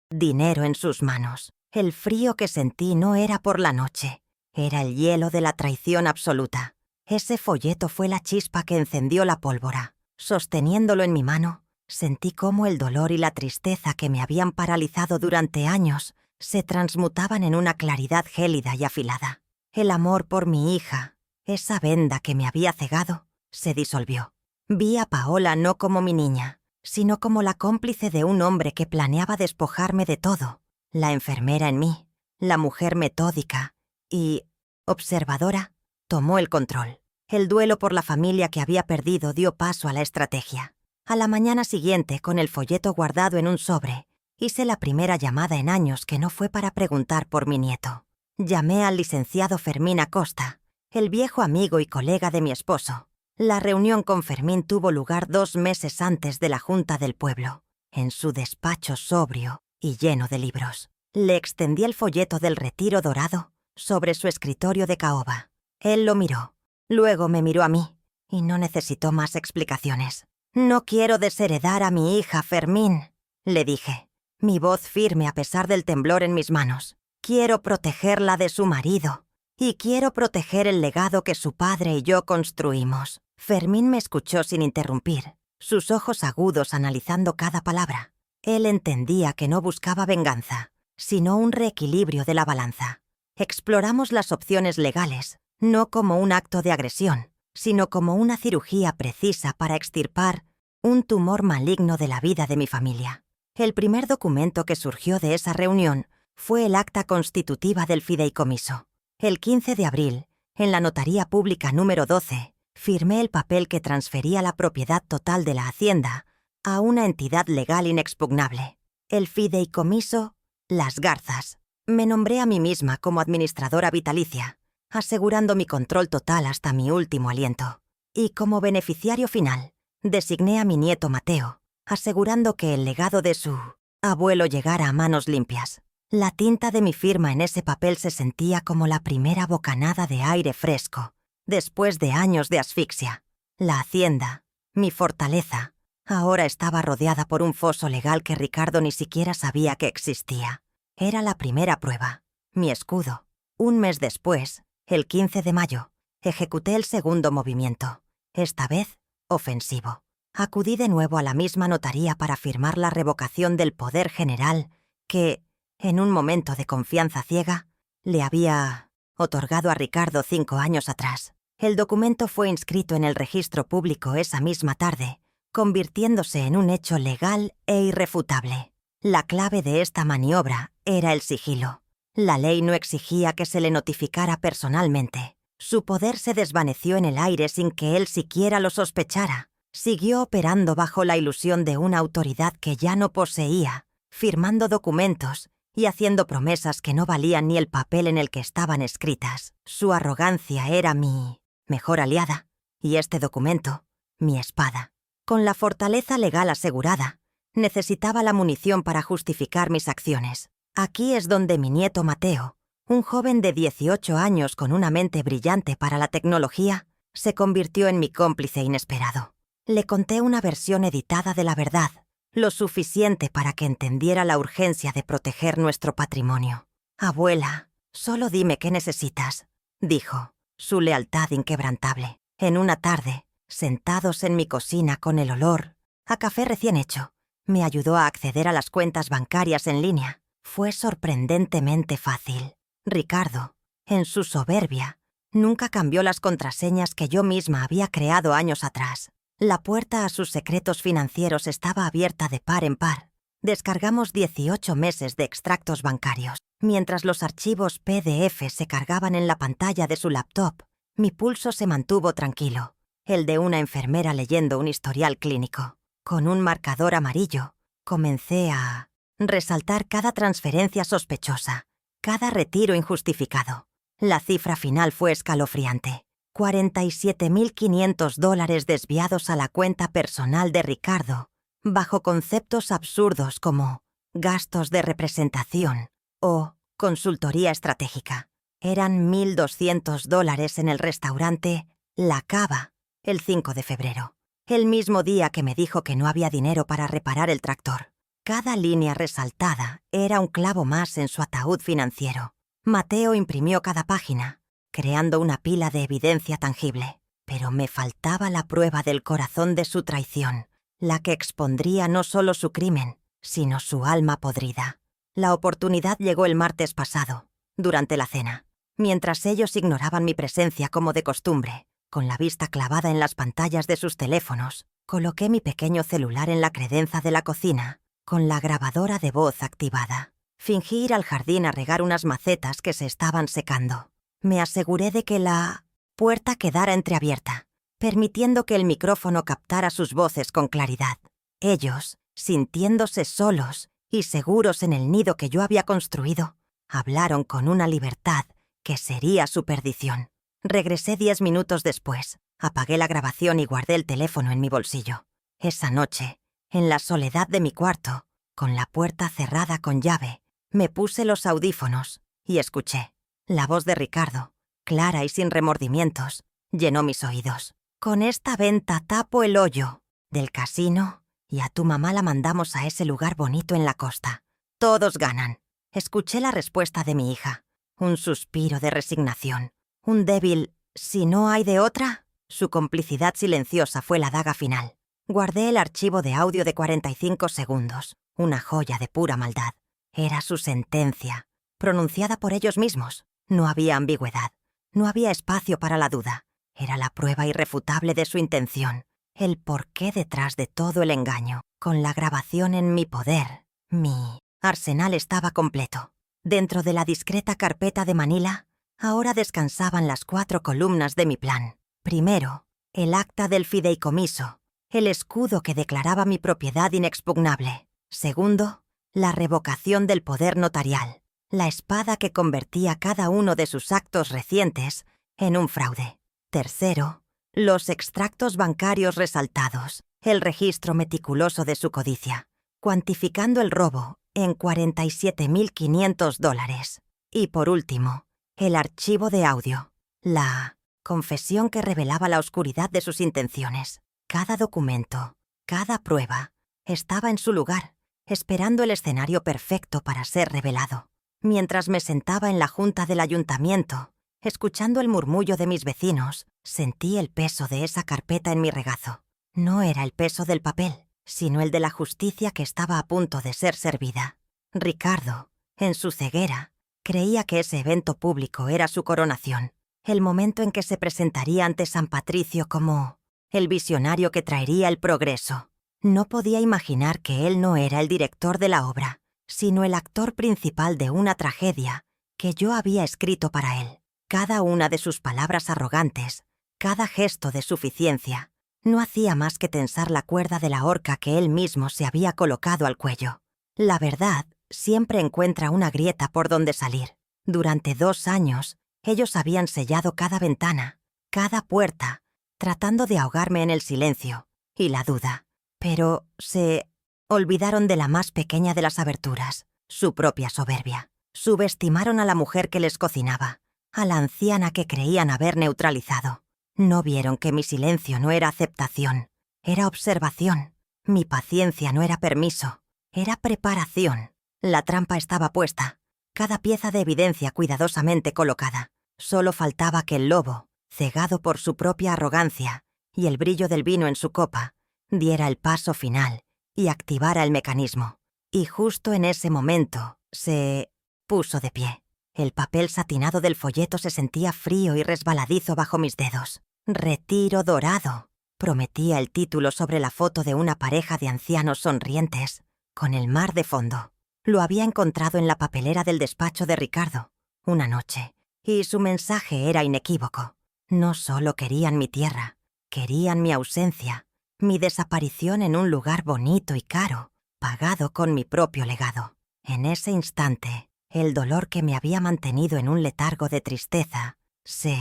Speaker 1: dinero en sus manos. El frío que sentí no era por la noche, era el hielo de la traición absoluta. Ese folleto fue la chispa que encendió la pólvora. Sosteniéndolo en mi mano, sentí cómo el dolor y la tristeza que me habían paralizado durante años se transmutaban en una claridad gélida y afilada. El amor por mi hija, esa venda que me había cegado, se disolvió. Vi a Paola no como mi niña, sino como la cómplice de un hombre que planeaba despojarme de todo. La enfermera en mí, la mujer metódica y observadora, tomó el control. El duelo por la familia que había perdido dio paso a la estrategia. A la mañana siguiente, con el folleto guardado en un sobre, hice la primera llamada en años que no fue para preguntar por mi nieto. Llamé al licenciado Fermín Acosta, el viejo amigo y colega de mi esposo. La reunión con Fermín tuvo lugar 2 meses antes de la junta del pueblo, en su despacho sobrio y lleno de libros. Le extendí el folleto del Retiro Dorado sobre su escritorio de caoba. Él lo miró, luego me miró a mí, y no necesitó más explicaciones. «No quiero desheredar a mi hija, Fermín», le dije, mi voz firme a pesar del temblor en mis manos. «Quiero protegerla de su marido, y quiero proteger el legado que su padre y yo construimos». Fermín me escuchó sin interrumpir, sus ojos agudos analizando cada palabra. Él entendía que no buscaba venganza, sino un reequilibrio de la balanza. Exploramos las opciones legales, no como un acto de agresión, sino como una cirugía precisa para extirpar un tumor maligno de la vida de mi familia. El primer documento que surgió de esa reunión fue el acta constitutiva del fideicomiso. El 15 de abril, en la Notaría Pública número 12, firmé el papel que transfería la propiedad total de la hacienda a una entidad legal inexpugnable, el fideicomiso Las Garzas. Me nombré a mí misma como administradora vitalicia, asegurando mi control total hasta mi último aliento. Y como beneficiario final, designé a mi nieto Mateo, asegurando que el legado de su abuelo llegara a manos limpias. La tinta de mi firma en ese papel se sentía como la primera bocanada de aire fresco, después de años de asfixia. La hacienda, mi fortaleza, ahora estaba rodeada por un foso legal que Ricardo ni siquiera sabía que existía. Era la primera prueba, mi escudo. Un mes después, el 15 de mayo, ejecuté el segundo movimiento, esta vez ofensivo. Acudí de nuevo a la misma notaría para firmar la revocación del poder general que, en un momento de confianza ciega, le había otorgado a Ricardo 5 años atrás. El documento fue inscrito en el registro público esa misma tarde, convirtiéndose en un hecho legal e irrefutable. La clave de esta maniobra era el sigilo. La ley no exigía que se le notificara personalmente. Su poder se desvaneció en el aire sin que él siquiera lo sospechara. Siguió operando bajo la ilusión de una autoridad que ya no poseía, firmando documentos y haciendo promesas que no valían ni el papel en el que estaban escritas. Su arrogancia era mi mejor aliada, y este documento, mi espada. Con la fortaleza legal asegurada, necesitaba la munición para justificar mis acciones. Aquí es donde mi nieto Mateo, un joven de 18 años con una mente brillante para la tecnología, se convirtió en mi cómplice inesperado. Le conté una versión editada de la verdad, lo suficiente para que entendiera la urgencia de proteger nuestro patrimonio. «Abuela, solo dime qué necesitas», dijo, su lealtad inquebrantable. En una tarde, sentados en mi cocina con el olor a café recién hecho, me ayudó a acceder a las cuentas bancarias en línea. Fue sorprendentemente fácil. Ricardo, en su soberbia, nunca cambió las contraseñas que yo misma había creado años atrás. La puerta a sus secretos financieros estaba abierta de par en par. Descargamos 18 meses de extractos bancarios. Mientras los archivos PDF se cargaban en la pantalla de su laptop, mi pulso se mantuvo tranquilo, el de una enfermera leyendo un historial clínico. Con un marcador amarillo, comencé a resaltar cada transferencia sospechosa, cada retiro injustificado. La cifra final fue escalofriante. $47.500 desviados a la cuenta personal de Ricardo, bajo conceptos absurdos como gastos de representación o consultoría estratégica. Eran $1.200 en el restaurante La Cava el 5 de febrero, el mismo día que me dijo que no había dinero para reparar el tractor. Cada línea resaltada era un clavo más en su ataúd financiero. Mateo imprimió cada página, creando una pila de evidencia tangible. Pero me faltaba la prueba del corazón de su traición, la que expondría no solo su crimen, sino su alma podrida. La oportunidad llegó el martes pasado, durante la cena. Mientras ellos ignoraban mi presencia como de costumbre, con la vista clavada en las pantallas de sus teléfonos, coloqué mi pequeño celular en la credenza de la cocina, con la grabadora de voz activada. Fingí ir al jardín a regar unas macetas que se estaban secando. Me aseguré de que la puerta quedara entreabierta, permitiendo que el micrófono captara sus voces con claridad. Ellos, sintiéndose solos y seguros en el nido que yo había construido, hablaron con una libertad que sería su perdición. Regresé 10 minutos después, apagué la grabación y guardé el teléfono en mi bolsillo. Esa noche, en la soledad de mi cuarto, con la puerta cerrada con llave, me puse los audífonos y escuché. La voz de Ricardo, clara y sin remordimientos, llenó mis oídos. Con esta venta tapo el hoyo del casino y a tu mamá la mandamos a ese lugar bonito en la costa. Todos ganan. Escuché la respuesta de mi hija. Un suspiro de resignación. Un débil «¿si no hay de otra?» Su complicidad silenciosa fue la daga final. Guardé el archivo de audio de 45 segundos, una joya de pura maldad. Era su sentencia, pronunciada por ellos mismos. No había ambigüedad, no había espacio para la duda. Era la prueba irrefutable de su intención, el porqué detrás de todo el engaño. Con la grabación en mi poder, mi arsenal estaba completo. Dentro de la discreta carpeta de Manila, ahora descansaban las 4 columnas de mi plan. Primero, el acta del fideicomiso, el escudo que declaraba mi propiedad inexpugnable. Segundo, la revocación del poder notarial, la espada que convertía cada uno de sus actos recientes en un fraude. Tercero, los extractos bancarios resaltados, el registro meticuloso de su codicia, cuantificando el robo en $47.500. Y por último, el archivo de audio, la confesión que revelaba la oscuridad de sus intenciones. Cada documento, cada prueba, estaba en su lugar, esperando el escenario perfecto para ser revelado. Mientras me sentaba en la junta del ayuntamiento, escuchando el murmullo de mis vecinos, sentí el peso de esa carpeta en mi regazo. No era el peso del papel, sino el de la justicia que estaba a punto de ser servida. Ricardo, en su ceguera, creía que ese evento público era su coronación, el momento en que se presentaría ante San Patricio como el visionario que traería el progreso. No podía imaginar que él no era el director de la obra, sino el actor principal de una tragedia que yo había escrito para él. Cada una de sus palabras arrogantes, cada gesto de suficiencia, no hacía más que tensar la cuerda de la horca que él mismo se había colocado al cuello. La verdad siempre encuentra una grieta por donde salir. Durante 2 años, ellos habían sellado cada ventana, cada puerta, tratando de ahogarme en el silencio y la duda. Pero se olvidaron de la más pequeña de las aberturas, su propia soberbia. Subestimaron a la mujer que les cocinaba, a la anciana que creían haber neutralizado. No vieron que mi silencio no era aceptación, era observación. Mi paciencia no era permiso, era preparación. La trampa estaba puesta, cada pieza de evidencia cuidadosamente colocada. Solo faltaba que el lobo, cegado por su propia arrogancia y el brillo del vino en su copa, diera el paso final y activara el mecanismo. Y justo en ese momento se puso de pie. El papel satinado del folleto se sentía frío y resbaladizo bajo mis dedos. Retiro dorado, prometía el título sobre la foto de una pareja de ancianos sonrientes, con el mar de fondo. Lo había encontrado en la papelera del despacho de Ricardo, una noche, y su mensaje era inequívoco. No solo querían mi tierra, querían mi ausencia, mi desaparición en un lugar bonito y caro, pagado con mi propio legado. En ese instante, el dolor que me había mantenido en un letargo de tristeza se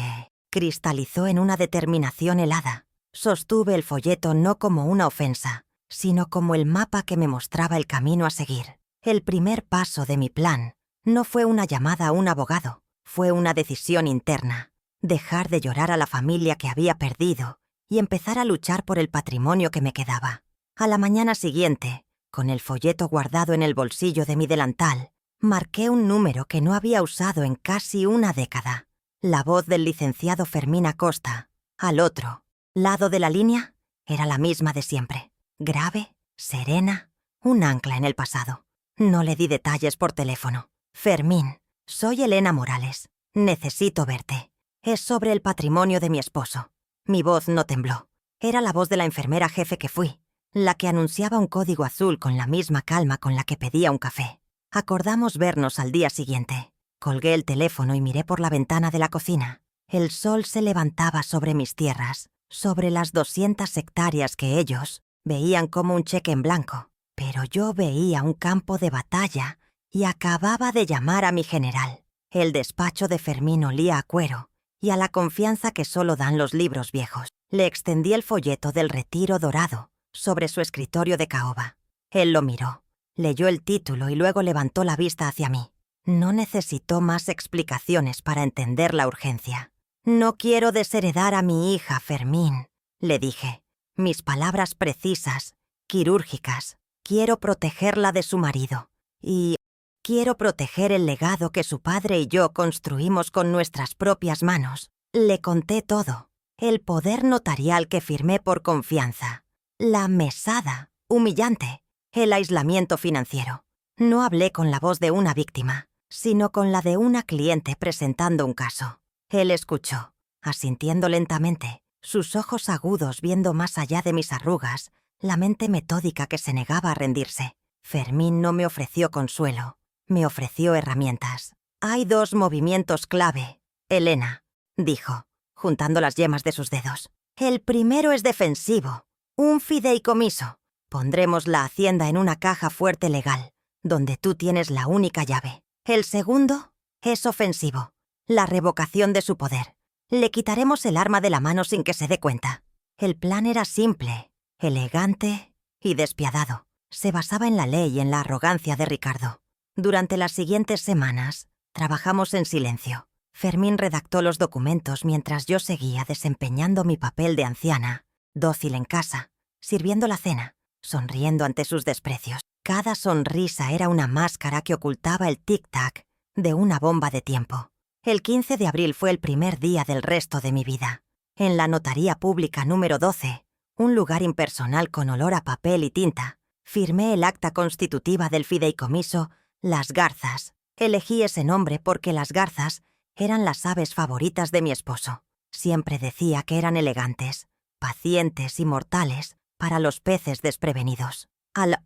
Speaker 1: cristalizó en una determinación helada. Sostuve el folleto no como una ofensa, sino como el mapa que me mostraba el camino a seguir. El primer paso de mi plan no fue una llamada a un abogado, fue una decisión interna. Dejar de llorar a la familia que había perdido y empezar a luchar por el patrimonio que me quedaba. A la mañana siguiente, con el folleto guardado en el bolsillo de mi delantal, marqué un número que no había usado en casi una década. La voz del licenciado Fermín Acosta, al otro lado de la línea, era la misma de siempre. Grave, serena, un ancla en el pasado. No le di detalles por teléfono. Fermín, soy Elena Morales. Necesito verte. Es sobre el patrimonio de mi esposo. Mi voz no tembló. Era la voz de la enfermera jefe que fui, la que anunciaba un código azul con la misma calma con la que pedía un café. Acordamos vernos al día siguiente. Colgué el teléfono y miré por la ventana de la cocina. El sol se levantaba sobre mis tierras, sobre las 200 hectáreas que ellos veían como un cheque en blanco. Pero yo veía un campo de batalla y acababa de llamar a mi general. El despacho de Fermín olía a cuero y a la confianza que solo dan los libros viejos. Le extendí el folleto del Retiro Dorado sobre su escritorio de caoba. Él lo miró, leyó el título y luego levantó la vista hacia mí. No necesitó más explicaciones para entender la urgencia. «No quiero desheredar a mi hija, Fermín», le dije. Mis palabras precisas, quirúrgicas. Quiero protegerla de su marido. Y quiero proteger el legado que su padre y yo construimos con nuestras propias manos. Le conté todo. El poder notarial que firmé por confianza. La mesada, humillante. El aislamiento financiero. No hablé con la voz de una víctima, sino con la de una cliente presentando un caso. Él escuchó, asintiendo lentamente, sus ojos agudos viendo más allá de mis arrugas, la mente metódica que se negaba a rendirse. Fermín no me ofreció consuelo, me ofreció herramientas. «Hay 2 movimientos clave, Elena», dijo, juntando las yemas de sus dedos. «El primero es defensivo, un fideicomiso. Pondremos la hacienda en una caja fuerte legal, donde tú tienes la única llave. El segundo es ofensivo, la revocación de su poder. Le quitaremos el arma de la mano sin que se dé cuenta». El plan era simple, elegante y despiadado. Se basaba en la ley y en la arrogancia de Ricardo. Durante las siguientes semanas, trabajamos en silencio. Fermín redactó los documentos mientras yo seguía desempeñando mi papel de anciana, dócil en casa, sirviendo la cena, sonriendo ante sus desprecios. Cada sonrisa era una máscara que ocultaba el tic-tac de una bomba de tiempo. El 15 de abril fue el primer día del resto de mi vida. En la Notaría Pública número 12, un lugar impersonal con olor a papel y tinta, firmé el acta constitutiva del fideicomiso Las Garzas. Elegí ese nombre porque las garzas eran las aves favoritas de mi esposo. Siempre decía que eran elegantes, pacientes y mortales para los peces desprevenidos. Al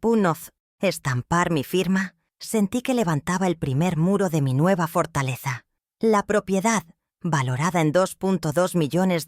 Speaker 1: estampar mi firma, sentí que levantaba el primer muro de mi nueva fortaleza. La propiedad, valorada en $2.2 millones,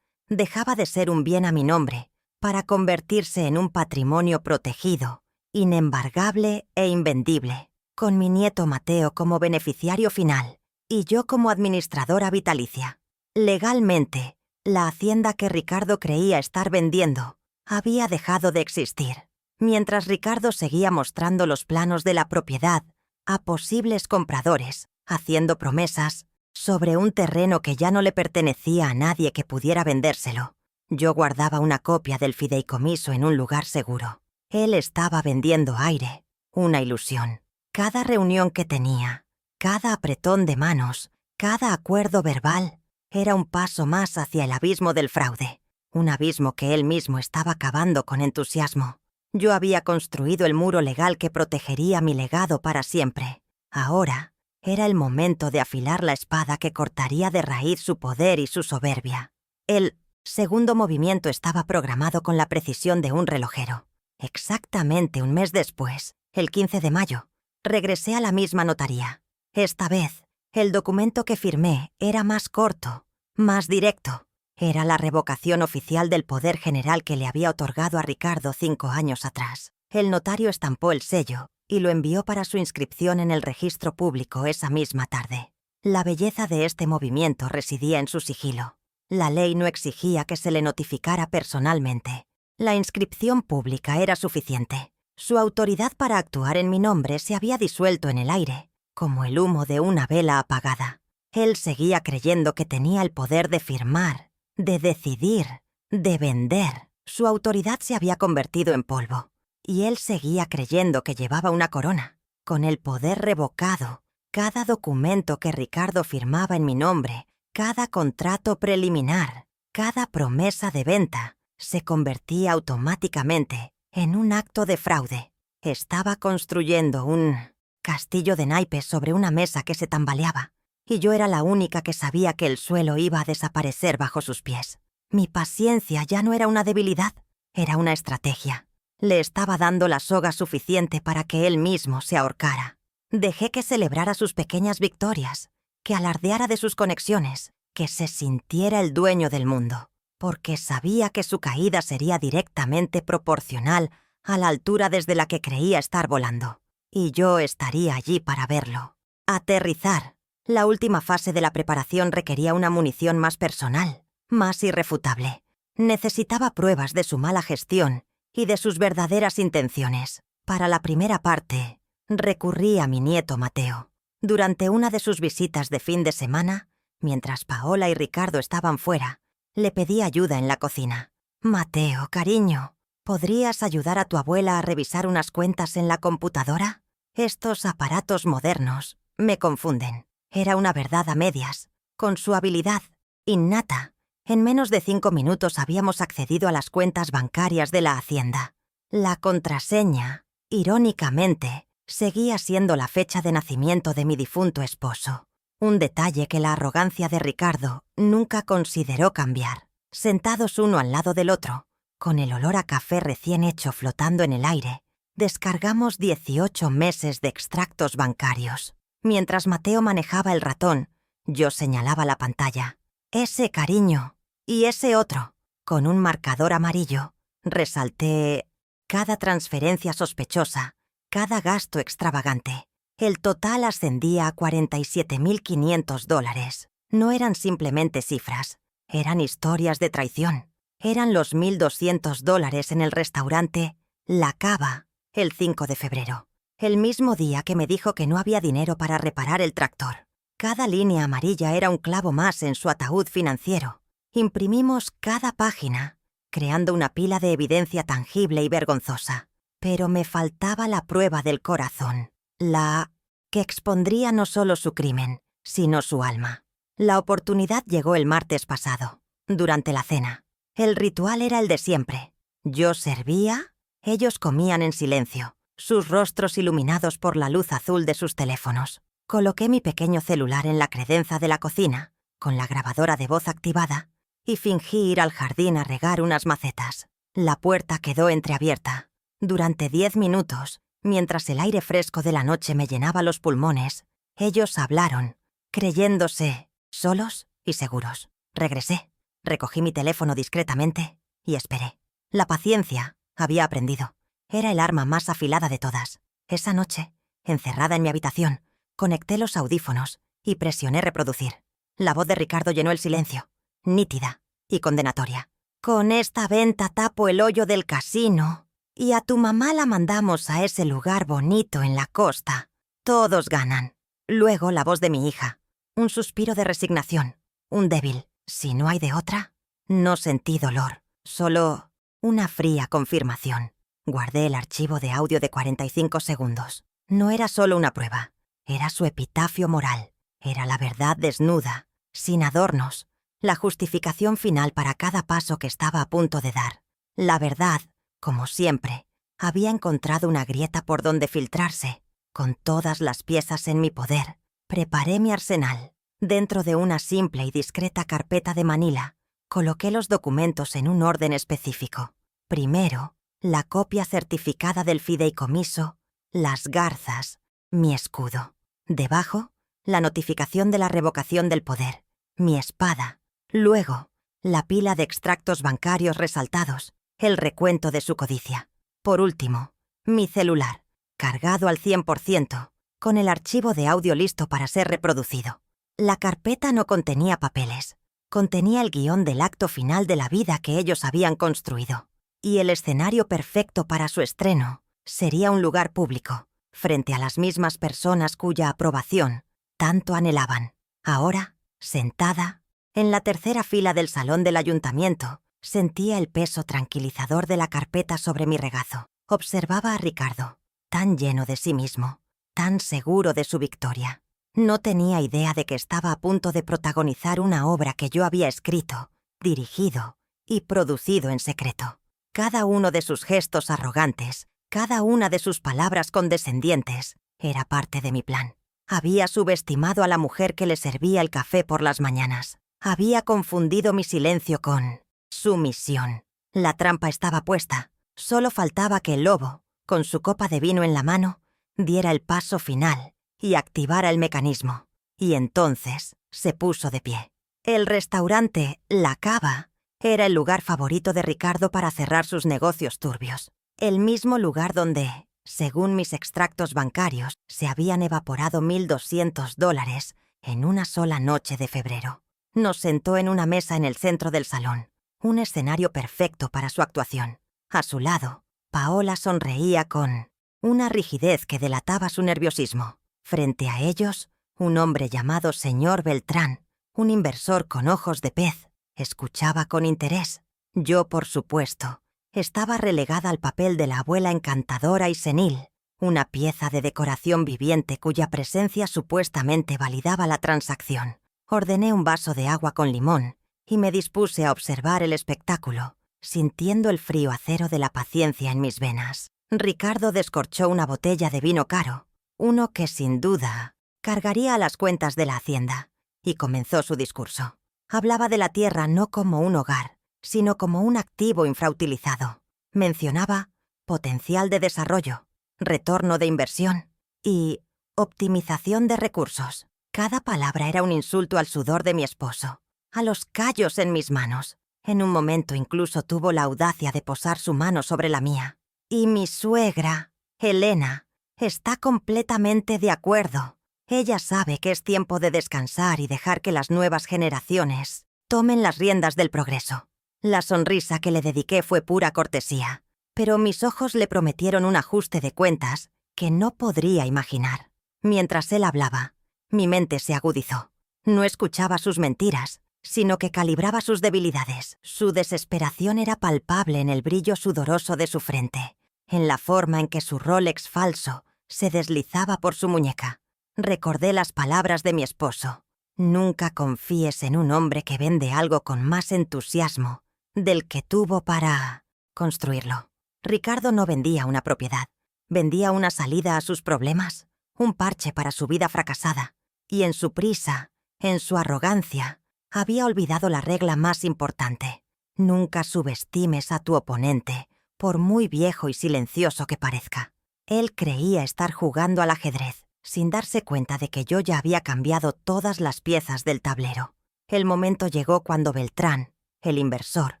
Speaker 1: dejaba de ser un bien a mi nombre para convertirse en un patrimonio protegido, inembargable e invendible, con mi nieto Mateo como beneficiario final y yo como administradora vitalicia. Legalmente, la hacienda que Ricardo creía estar vendiendo había dejado de existir. Mientras Ricardo seguía mostrando los planos de la propiedad a posibles compradores, haciendo promesas sobre un terreno que ya no le pertenecía a nadie que pudiera vendérselo, yo guardaba una copia del fideicomiso en un lugar seguro. Él estaba vendiendo aire, una ilusión. Cada reunión que tenía, cada apretón de manos, cada acuerdo verbal, era un paso más hacia el abismo del fraude, un abismo que él mismo estaba cavando con entusiasmo. Yo había construido el muro legal que protegería mi legado para siempre. Ahora era el momento de afilar la espada que cortaría de raíz su poder y su soberbia. El segundo movimiento estaba programado con la precisión de un relojero. Exactamente un mes después, el 15 de mayo, Regresé a la misma notaría. Esta vez, el documento que firmé era más corto, más directo. Era la revocación oficial del poder general que le había otorgado a Ricardo 5 años atrás. El notario estampó el sello y lo envió para su inscripción en el registro público esa misma tarde. La belleza de este movimiento residía en su sigilo. La ley no exigía que se le notificara personalmente. La inscripción pública era suficiente. Su autoridad para actuar en mi nombre se había disuelto en el aire, como el humo de una vela apagada. Él seguía creyendo que tenía el poder de firmar, de decidir, de vender. Su autoridad se había convertido en polvo, y él seguía creyendo que llevaba una corona. Con el poder revocado, cada documento que Ricardo firmaba en mi nombre, cada contrato preliminar, cada promesa de venta, se convertía automáticamente en un acto de fraude. Estaba construyendo un castillo de naipes sobre una mesa que se tambaleaba, y yo era la única que sabía que el suelo iba a desaparecer bajo sus pies. Mi paciencia ya no era una debilidad, era una estrategia. Le estaba dando la soga suficiente para que él mismo se ahorcara. Dejé que celebrara sus pequeñas victorias, que alardeara de sus conexiones, que se sintiera el dueño del mundo, porque sabía que su caída sería directamente proporcional a la altura desde la que creía estar volando. Y yo estaría allí para verlo. Aterrizar. La última fase de la preparación requería una munición más personal, más irrefutable. Necesitaba pruebas de su mala gestión y de sus verdaderas intenciones. Para la primera parte, recurrí a mi nieto Mateo. Durante una de sus visitas de fin de semana, mientras Paola y Ricardo estaban fuera, le pedí ayuda en la cocina. «Mateo, cariño, ¿podrías ayudar a tu abuela a revisar unas cuentas en la computadora? Estos aparatos modernos me confunden». Era una verdad a medias. Con su habilidad innata, en menos de 5 minutos habíamos accedido a las cuentas bancarias de la Hacienda. La contraseña, irónicamente, seguía siendo la fecha de nacimiento de mi difunto esposo. Un detalle que la arrogancia de Ricardo nunca consideró cambiar. Sentados uno al lado del otro, con el olor a café recién hecho flotando en el aire, descargamos 18 meses de extractos bancarios. Mientras Mateo manejaba el ratón, yo señalaba la pantalla. «Ese, cariño, y ese otro». Con un marcador amarillo, resalté cada transferencia sospechosa, cada gasto extravagante. El total ascendía a $47.500. No eran simplemente cifras, eran historias de traición. Eran los $1.200 en el restaurante La Cava el 5 de febrero. El mismo día que me dijo que no había dinero para reparar el tractor. Cada línea amarilla era un clavo más en su ataúd financiero. Imprimimos cada página, creando una pila de evidencia tangible y vergonzosa. Pero me faltaba la prueba del corazón, la que expondría no solo su crimen, sino su alma. La oportunidad llegó el martes pasado, durante la cena. El ritual era el de siempre. Yo servía, ellos comían en silencio, sus rostros iluminados por la luz azul de sus teléfonos. Coloqué mi pequeño celular en la credenza de la cocina, con la grabadora de voz activada, y fingí ir al jardín a regar unas macetas. La puerta quedó entreabierta. Durante 10 minutos, mientras el aire fresco de la noche me llenaba los pulmones, ellos hablaron, creyéndose solos y seguros. Regresé, recogí mi teléfono discretamente y esperé. La paciencia, había aprendido. Era el arma más afilada de todas. Esa noche, encerrada en mi habitación, conecté los audífonos y presioné reproducir. La voz de Ricardo llenó el silencio, nítida y condenatoria. «Con esta venta tapo el hoyo del casino y a tu mamá la mandamos a ese lugar bonito en la costa. Todos ganan». Luego la voz de mi hija, un suspiro de resignación, un débil «si no hay de otra». No sentí dolor, solo una fría confirmación. Guardé el archivo de audio de 45 segundos. No era solo una prueba, era su epitafio moral. Era la verdad desnuda, sin adornos, la justificación final para cada paso que estaba a punto de dar. La verdad, como siempre, había encontrado una grieta por donde filtrarse. Con todas las piezas en mi poder, preparé mi arsenal. Dentro de una simple y discreta carpeta de Manila, coloqué los documentos en un orden específico. Primero, la copia certificada del fideicomiso Las Garzas, mi escudo. Debajo, la notificación de la revocación del poder. Mi espada. Luego, la pila de extractos bancarios resaltados, el recuento de su codicia. Por último, mi celular, cargado al 100%, con el archivo de audio listo para ser reproducido. La carpeta no contenía papeles, contenía el guión del acto final de la vida que ellos habían construido. Y el escenario perfecto para su estreno sería un lugar público, frente a las mismas personas cuya aprobación tanto anhelaban. Ahora, sentada, en la tercera fila del salón del ayuntamiento, sentía el peso tranquilizador de la carpeta sobre mi regazo. Observaba a Ricardo, tan lleno de sí mismo, tan seguro de su victoria. No tenía idea de que estaba a punto de protagonizar una obra que yo había escrito, dirigido y producido en secreto. Cada uno de sus gestos arrogantes, cada una de sus palabras condescendientes, era parte de mi plan. Había subestimado a la mujer que le servía el café por las mañanas. Había confundido mi silencio con sumisión. La trampa estaba puesta. Solo faltaba que el lobo, con su copa de vino en la mano, diera el paso final y activara el mecanismo. Y entonces se puso de pie. El restaurante La Cava era el lugar favorito de Ricardo para cerrar sus negocios turbios. El mismo lugar donde, según mis extractos bancarios, se habían evaporado $1,200 en una sola noche de febrero. Nos sentó en una mesa en el centro del salón, un escenario perfecto para su actuación. A su lado, Paola sonreía con una rigidez que delataba su nerviosismo. Frente a ellos, un hombre llamado señor Beltrán, un inversor con ojos de pez, escuchaba con interés. Yo, por supuesto, estaba relegada al papel de la abuela encantadora y senil, una pieza de decoración viviente cuya presencia supuestamente validaba la transacción. Ordené un vaso de agua con limón y me dispuse a observar el espectáculo, sintiendo el frío acero de la paciencia en mis venas. Ricardo descorchó una botella de vino caro, uno que sin duda cargaría a las cuentas de la hacienda, y comenzó su discurso. Hablaba de la tierra no como un hogar, sino como un activo infrautilizado. Mencionaba potencial de desarrollo, retorno de inversión y optimización de recursos. Cada palabra era un insulto al sudor de mi esposo, a los callos en mis manos. En un momento incluso tuvo la audacia de posar su mano sobre la mía. Y mi suegra, Elena, está completamente de acuerdo. Ella sabe que es tiempo de descansar y dejar que las nuevas generaciones tomen las riendas del progreso. La sonrisa que le dediqué fue pura cortesía, pero mis ojos le prometieron un ajuste de cuentas que no podría imaginar. Mientras él hablaba, mi mente se agudizó. No escuchaba sus mentiras, sino que calibraba sus debilidades. Su desesperación era palpable en el brillo sudoroso de su frente, en la forma en que su Rolex falso se deslizaba por su muñeca. Recordé las palabras de mi esposo. Nunca confíes en un hombre que vende algo con más entusiasmo del que tuvo para construirlo. Ricardo no vendía una propiedad, vendía una salida a sus problemas, un parche para su vida fracasada, y en su prisa, en su arrogancia, había olvidado la regla más importante. Nunca subestimes a tu oponente, por muy viejo y silencioso que parezca. Él creía estar jugando al ajedrez, sin darse cuenta de que yo ya había cambiado todas las piezas del tablero. El momento llegó cuando Beltrán, el inversor,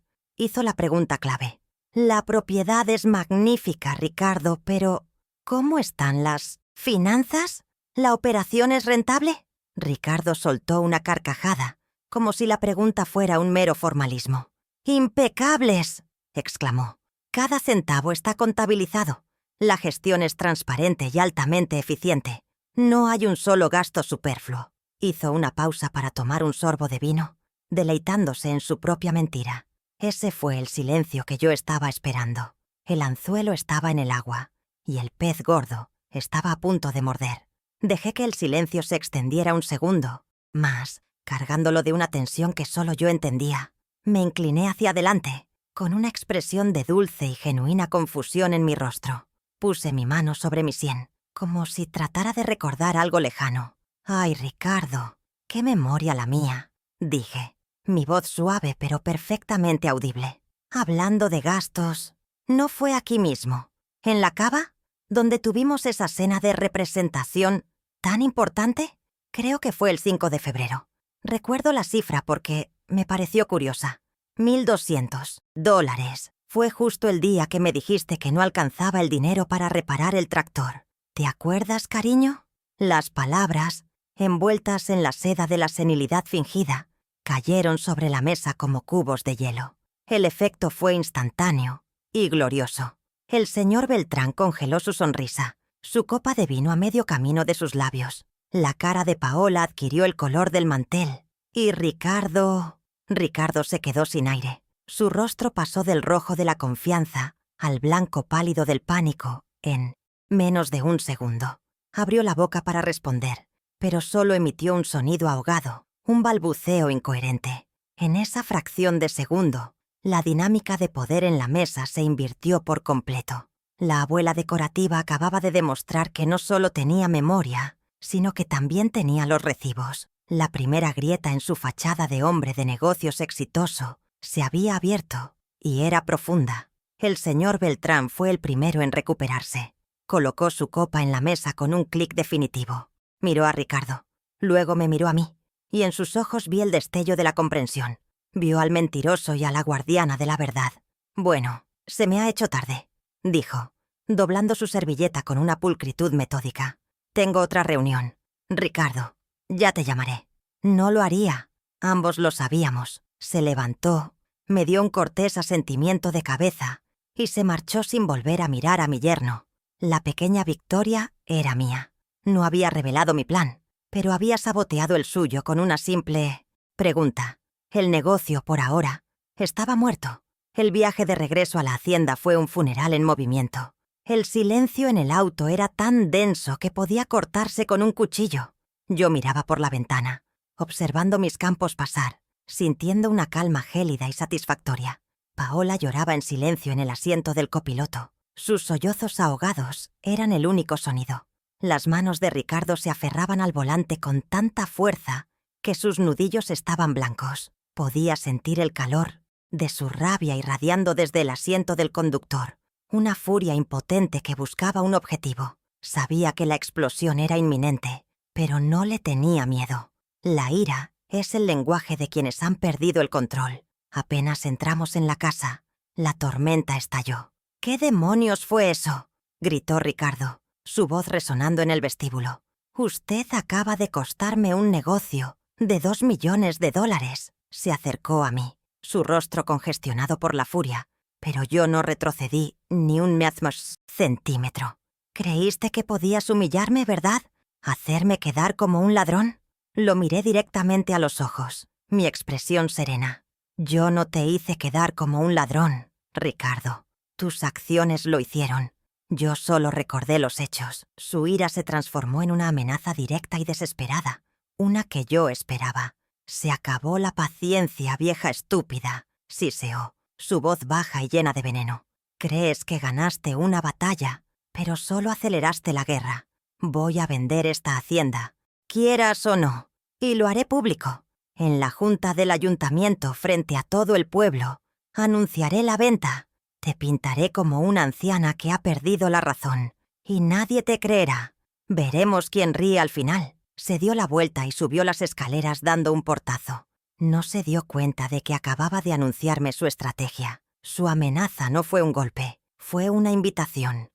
Speaker 1: hizo la pregunta clave. La propiedad es magnífica, Ricardo, pero ¿cómo están las finanzas? ¿La operación es rentable? Ricardo soltó una carcajada, como si la pregunta fuera un mero formalismo. ¡Impecables!, exclamó. Cada centavo está contabilizado. La gestión es transparente y altamente eficiente. No hay un solo gasto superfluo. Hizo una pausa para tomar un sorbo de vino, deleitándose en su propia mentira. Ese fue el silencio que yo estaba esperando. El anzuelo estaba en el agua, y el pez gordo estaba a punto de morder. Dejé que el silencio se extendiera un segundo, más, cargándolo de una tensión que solo yo entendía. Me incliné hacia adelante, con una expresión de dulce y genuina confusión en mi rostro. Puse mi mano sobre mi sien, como si tratara de recordar algo lejano. «Ay, Ricardo, qué memoria la mía», dije, mi voz suave pero perfectamente audible. «Hablando de gastos, ¿no fue aquí mismo, en la cava? donde tuvimos esa cena de representación tan importante? Creo que fue el 5 de febrero. Recuerdo la cifra porque me pareció curiosa. $1,200. Fue justo el día que me dijiste que no alcanzaba el dinero para reparar el tractor. ¿Te acuerdas, cariño? Las palabras, envueltas en la seda de la senilidad fingida, cayeron sobre la mesa como cubos de hielo. El efecto fue instantáneo y glorioso. El señor Beltrán congeló su sonrisa, su copa de vino a medio camino de sus labios. La cara de Paola adquirió el color del mantel. Y Ricardo se quedó sin aire. Su rostro pasó del rojo de la confianza al blanco pálido del pánico en menos de un segundo. Abrió la boca para responder, pero solo emitió un sonido ahogado, un balbuceo incoherente. En esa fracción de segundo, la dinámica de poder en la mesa se invirtió por completo. La abuela decorativa acababa de demostrar que no solo tenía memoria, sino que también tenía los recibos. La primera grieta en su fachada de hombre de negocios exitoso se había abierto, y era profunda. El señor Beltrán fue el primero en recuperarse. Colocó su copa en la mesa con un clic definitivo. Miró a Ricardo. Luego me miró a mí, y en sus ojos vi el destello de la comprensión. Vio al mentiroso y a la guardiana de la verdad. «Bueno, se me ha hecho tarde», dijo, doblando su servilleta con una pulcritud metódica. «Tengo otra reunión. Ricardo, ya te llamaré». No lo haría. Ambos lo sabíamos. Se levantó, me dio un cortés asentimiento de cabeza y se marchó sin volver a mirar a mi yerno. La pequeña victoria era mía. No había revelado mi plan, pero había saboteado el suyo con una simple pregunta. El negocio, por ahora, estaba muerto. El viaje de regreso a la hacienda fue un funeral en movimiento. El silencio en el auto era tan denso que podía cortarse con un cuchillo. Yo miraba por la ventana, observando mis campos pasar, sintiendo una calma gélida y satisfactoria. Paola lloraba en silencio en el asiento del copiloto. Sus sollozos ahogados eran el único sonido. Las manos de Ricardo se aferraban al volante con tanta fuerza que sus nudillos estaban blancos. Podía sentir el calor de su rabia irradiando desde el asiento del conductor, una furia impotente que buscaba un objetivo. Sabía que la explosión era inminente, pero no le tenía miedo. La ira es el lenguaje de quienes han perdido el control. Apenas entramos en la casa, la tormenta estalló. «¿Qué demonios fue eso?», gritó Ricardo, su voz resonando en el vestíbulo. «Usted acaba de costarme un negocio de $2 millones». Se acercó a mí, su rostro congestionado por la furia, pero yo no retrocedí ni un centímetro. «Creíste que podías humillarme, ¿verdad? ¿Hacerme quedar como un ladrón?». Lo miré directamente a los ojos, mi expresión serena. «Yo no te hice quedar como un ladrón, Ricardo. Tus acciones lo hicieron. Yo solo recordé los hechos». Su ira se transformó en una amenaza directa y desesperada, una que yo esperaba. «Se acabó la paciencia, vieja estúpida», siseó, su voz baja y llena de veneno. «Crees que ganaste una batalla, pero solo aceleraste la guerra. Voy a vender esta hacienda, quieras o no, y lo haré público. En la junta del ayuntamiento, frente a todo el pueblo, anunciaré la venta. Te pintaré como una anciana que ha perdido la razón, y nadie te creerá. Veremos quién ríe al final». Se dio la vuelta y subió las escaleras dando un portazo. No se dio cuenta de que acababa de anunciarme su estrategia. Su amenaza no fue un golpe, fue una invitación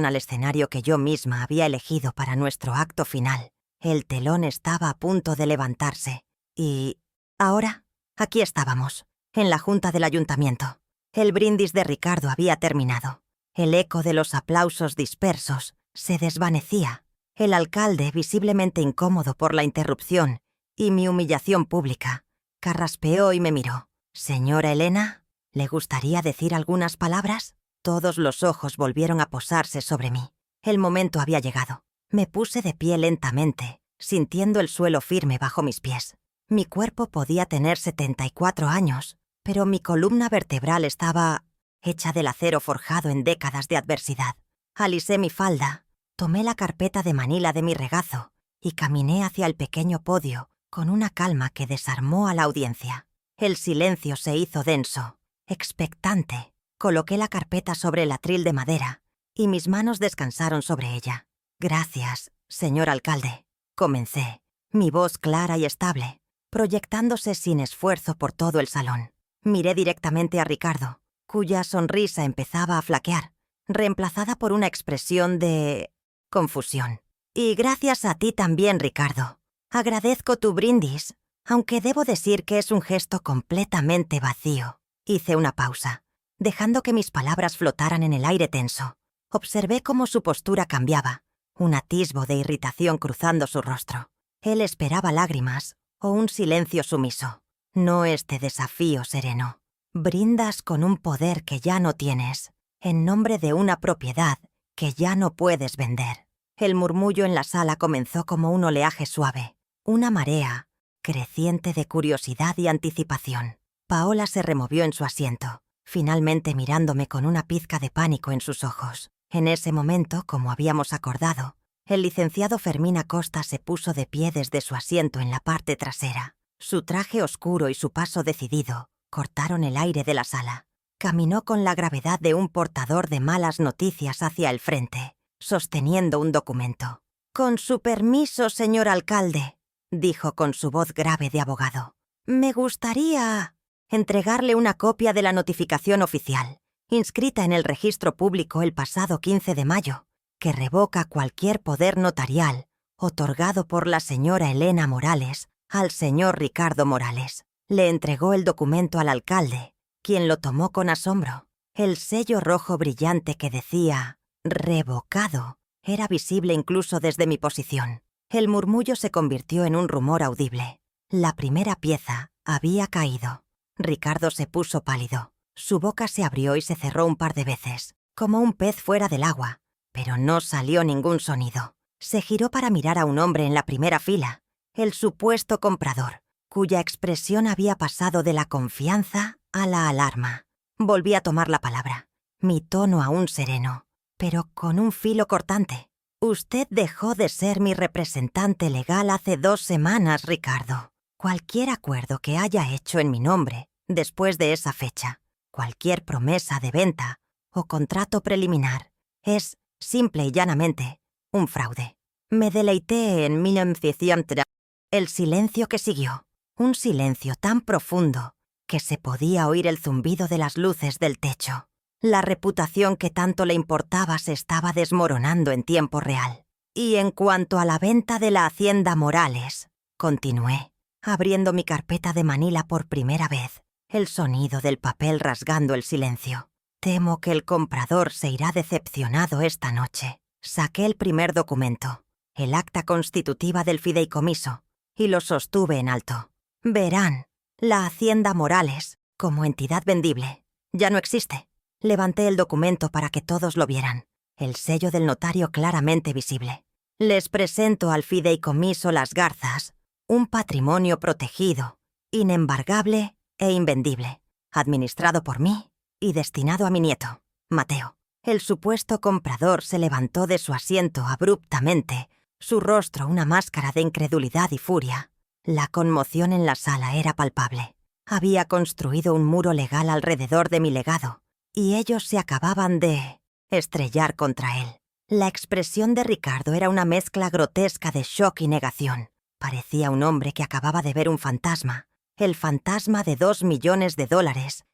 Speaker 1: al escenario que yo misma había elegido para nuestro acto final. El telón estaba a punto de levantarse. Y ahora, aquí estábamos, en la junta del ayuntamiento. El brindis de Ricardo había terminado. El eco de los aplausos dispersos se desvanecía. El alcalde, visiblemente incómodo por la interrupción y mi humillación pública, carraspeó y me miró. «Señora Elena, ¿le gustaría decir algunas palabras?». Todos los ojos volvieron a posarse sobre mí. El momento había llegado. Me puse de pie lentamente, sintiendo el suelo firme bajo mis pies. Mi cuerpo podía tener 74 años, pero mi columna vertebral estaba hecha del acero forjado en décadas de adversidad. Alisé mi falda, tomé la carpeta de manila de mi regazo y caminé hacia el pequeño podio con una calma que desarmó a la audiencia. El silencio se hizo denso, expectante. Coloqué la carpeta sobre el atril de madera y mis manos descansaron sobre ella. «Gracias, señor alcalde», comencé, mi voz clara y estable, proyectándose sin esfuerzo por todo el salón. Miré directamente a Ricardo, cuya sonrisa empezaba a flaquear, reemplazada por una expresión de confusión. «Y gracias a ti también, Ricardo. Agradezco tu brindis, aunque debo decir que es un gesto completamente vacío». Hice una pausa, dejando que mis palabras flotaran en el aire tenso. Observé cómo su postura cambiaba, un atisbo de irritación cruzando su rostro. Él esperaba lágrimas o un silencio sumiso, no este desafío sereno. Brindas con un poder que ya no tienes, en nombre de una propiedad que ya no puedes vender. El murmullo en la sala comenzó como un oleaje suave, una marea creciente de curiosidad y anticipación. Paola se removió en su asiento, finalmente mirándome con una pizca de pánico en sus ojos. En ese momento, como habíamos acordado, el licenciado Fermín Acosta se puso de pie desde su asiento en la parte trasera. Su traje oscuro y su paso decidido cortaron el aire de la sala. Caminó con la gravedad de un portador de malas noticias hacia el frente, sosteniendo un documento. «Con su permiso, señor alcalde», dijo con su voz grave de abogado, «me gustaría entregarle una copia de la notificación oficial, inscrita en el registro público el pasado 15 de mayo, que revoca cualquier poder notarial otorgado por la señora Elena Morales al señor Ricardo Morales». Le entregó el documento al alcalde, quien lo tomó con asombro. El sello rojo brillante que decía «revocado» era visible incluso desde mi posición. El murmullo se convirtió en un rumor audible. La primera pieza había caído. Ricardo se puso pálido. Su boca se abrió y se cerró un par de veces, como un pez fuera del agua, pero no salió ningún sonido. Se giró para mirar a un hombre en la primera fila, el supuesto comprador, cuya expresión había pasado de la confianza a la alarma. Volví a tomar la palabra, mi tono aún sereno, pero con un filo cortante. «Usted dejó de ser mi representante legal hace 2 semanas, Ricardo. Cualquier acuerdo que haya hecho en mi nombre después de esa fecha, cualquier promesa de venta o contrato preliminar, es, simple y llanamente, un fraude». Me deleité en 1930. El silencio que siguió, un silencio tan profundo que se podía oír el zumbido de las luces del techo. La reputación que tanto le importaba se estaba desmoronando en tiempo real. «Y en cuanto a la venta de la hacienda Morales», continué, abriendo mi carpeta de Manila por primera vez, el sonido del papel rasgando el silencio. «Temo que el comprador se irá decepcionado esta noche». Saqué el primer documento, el acta constitutiva del fideicomiso, y lo sostuve en alto. «Verán, la hacienda Morales, como entidad vendible, ya no existe». Levanté el documento para que todos lo vieran, el sello del notario claramente visible. «Les presento al fideicomiso Las Garzas un patrimonio protegido, inembargable e invendible, administrado por mí y destinado a mi nieto, Mateo». El supuesto comprador se levantó de su asiento abruptamente, su rostro una máscara de incredulidad y furia. La conmoción en la sala era palpable. Había construido un muro legal alrededor de mi legado, y ellos se acababan de estrellar contra él. La expresión de Ricardo era una mezcla grotesca de shock y negación. Parecía un hombre que acababa de ver un fantasma, el fantasma de $2 millones,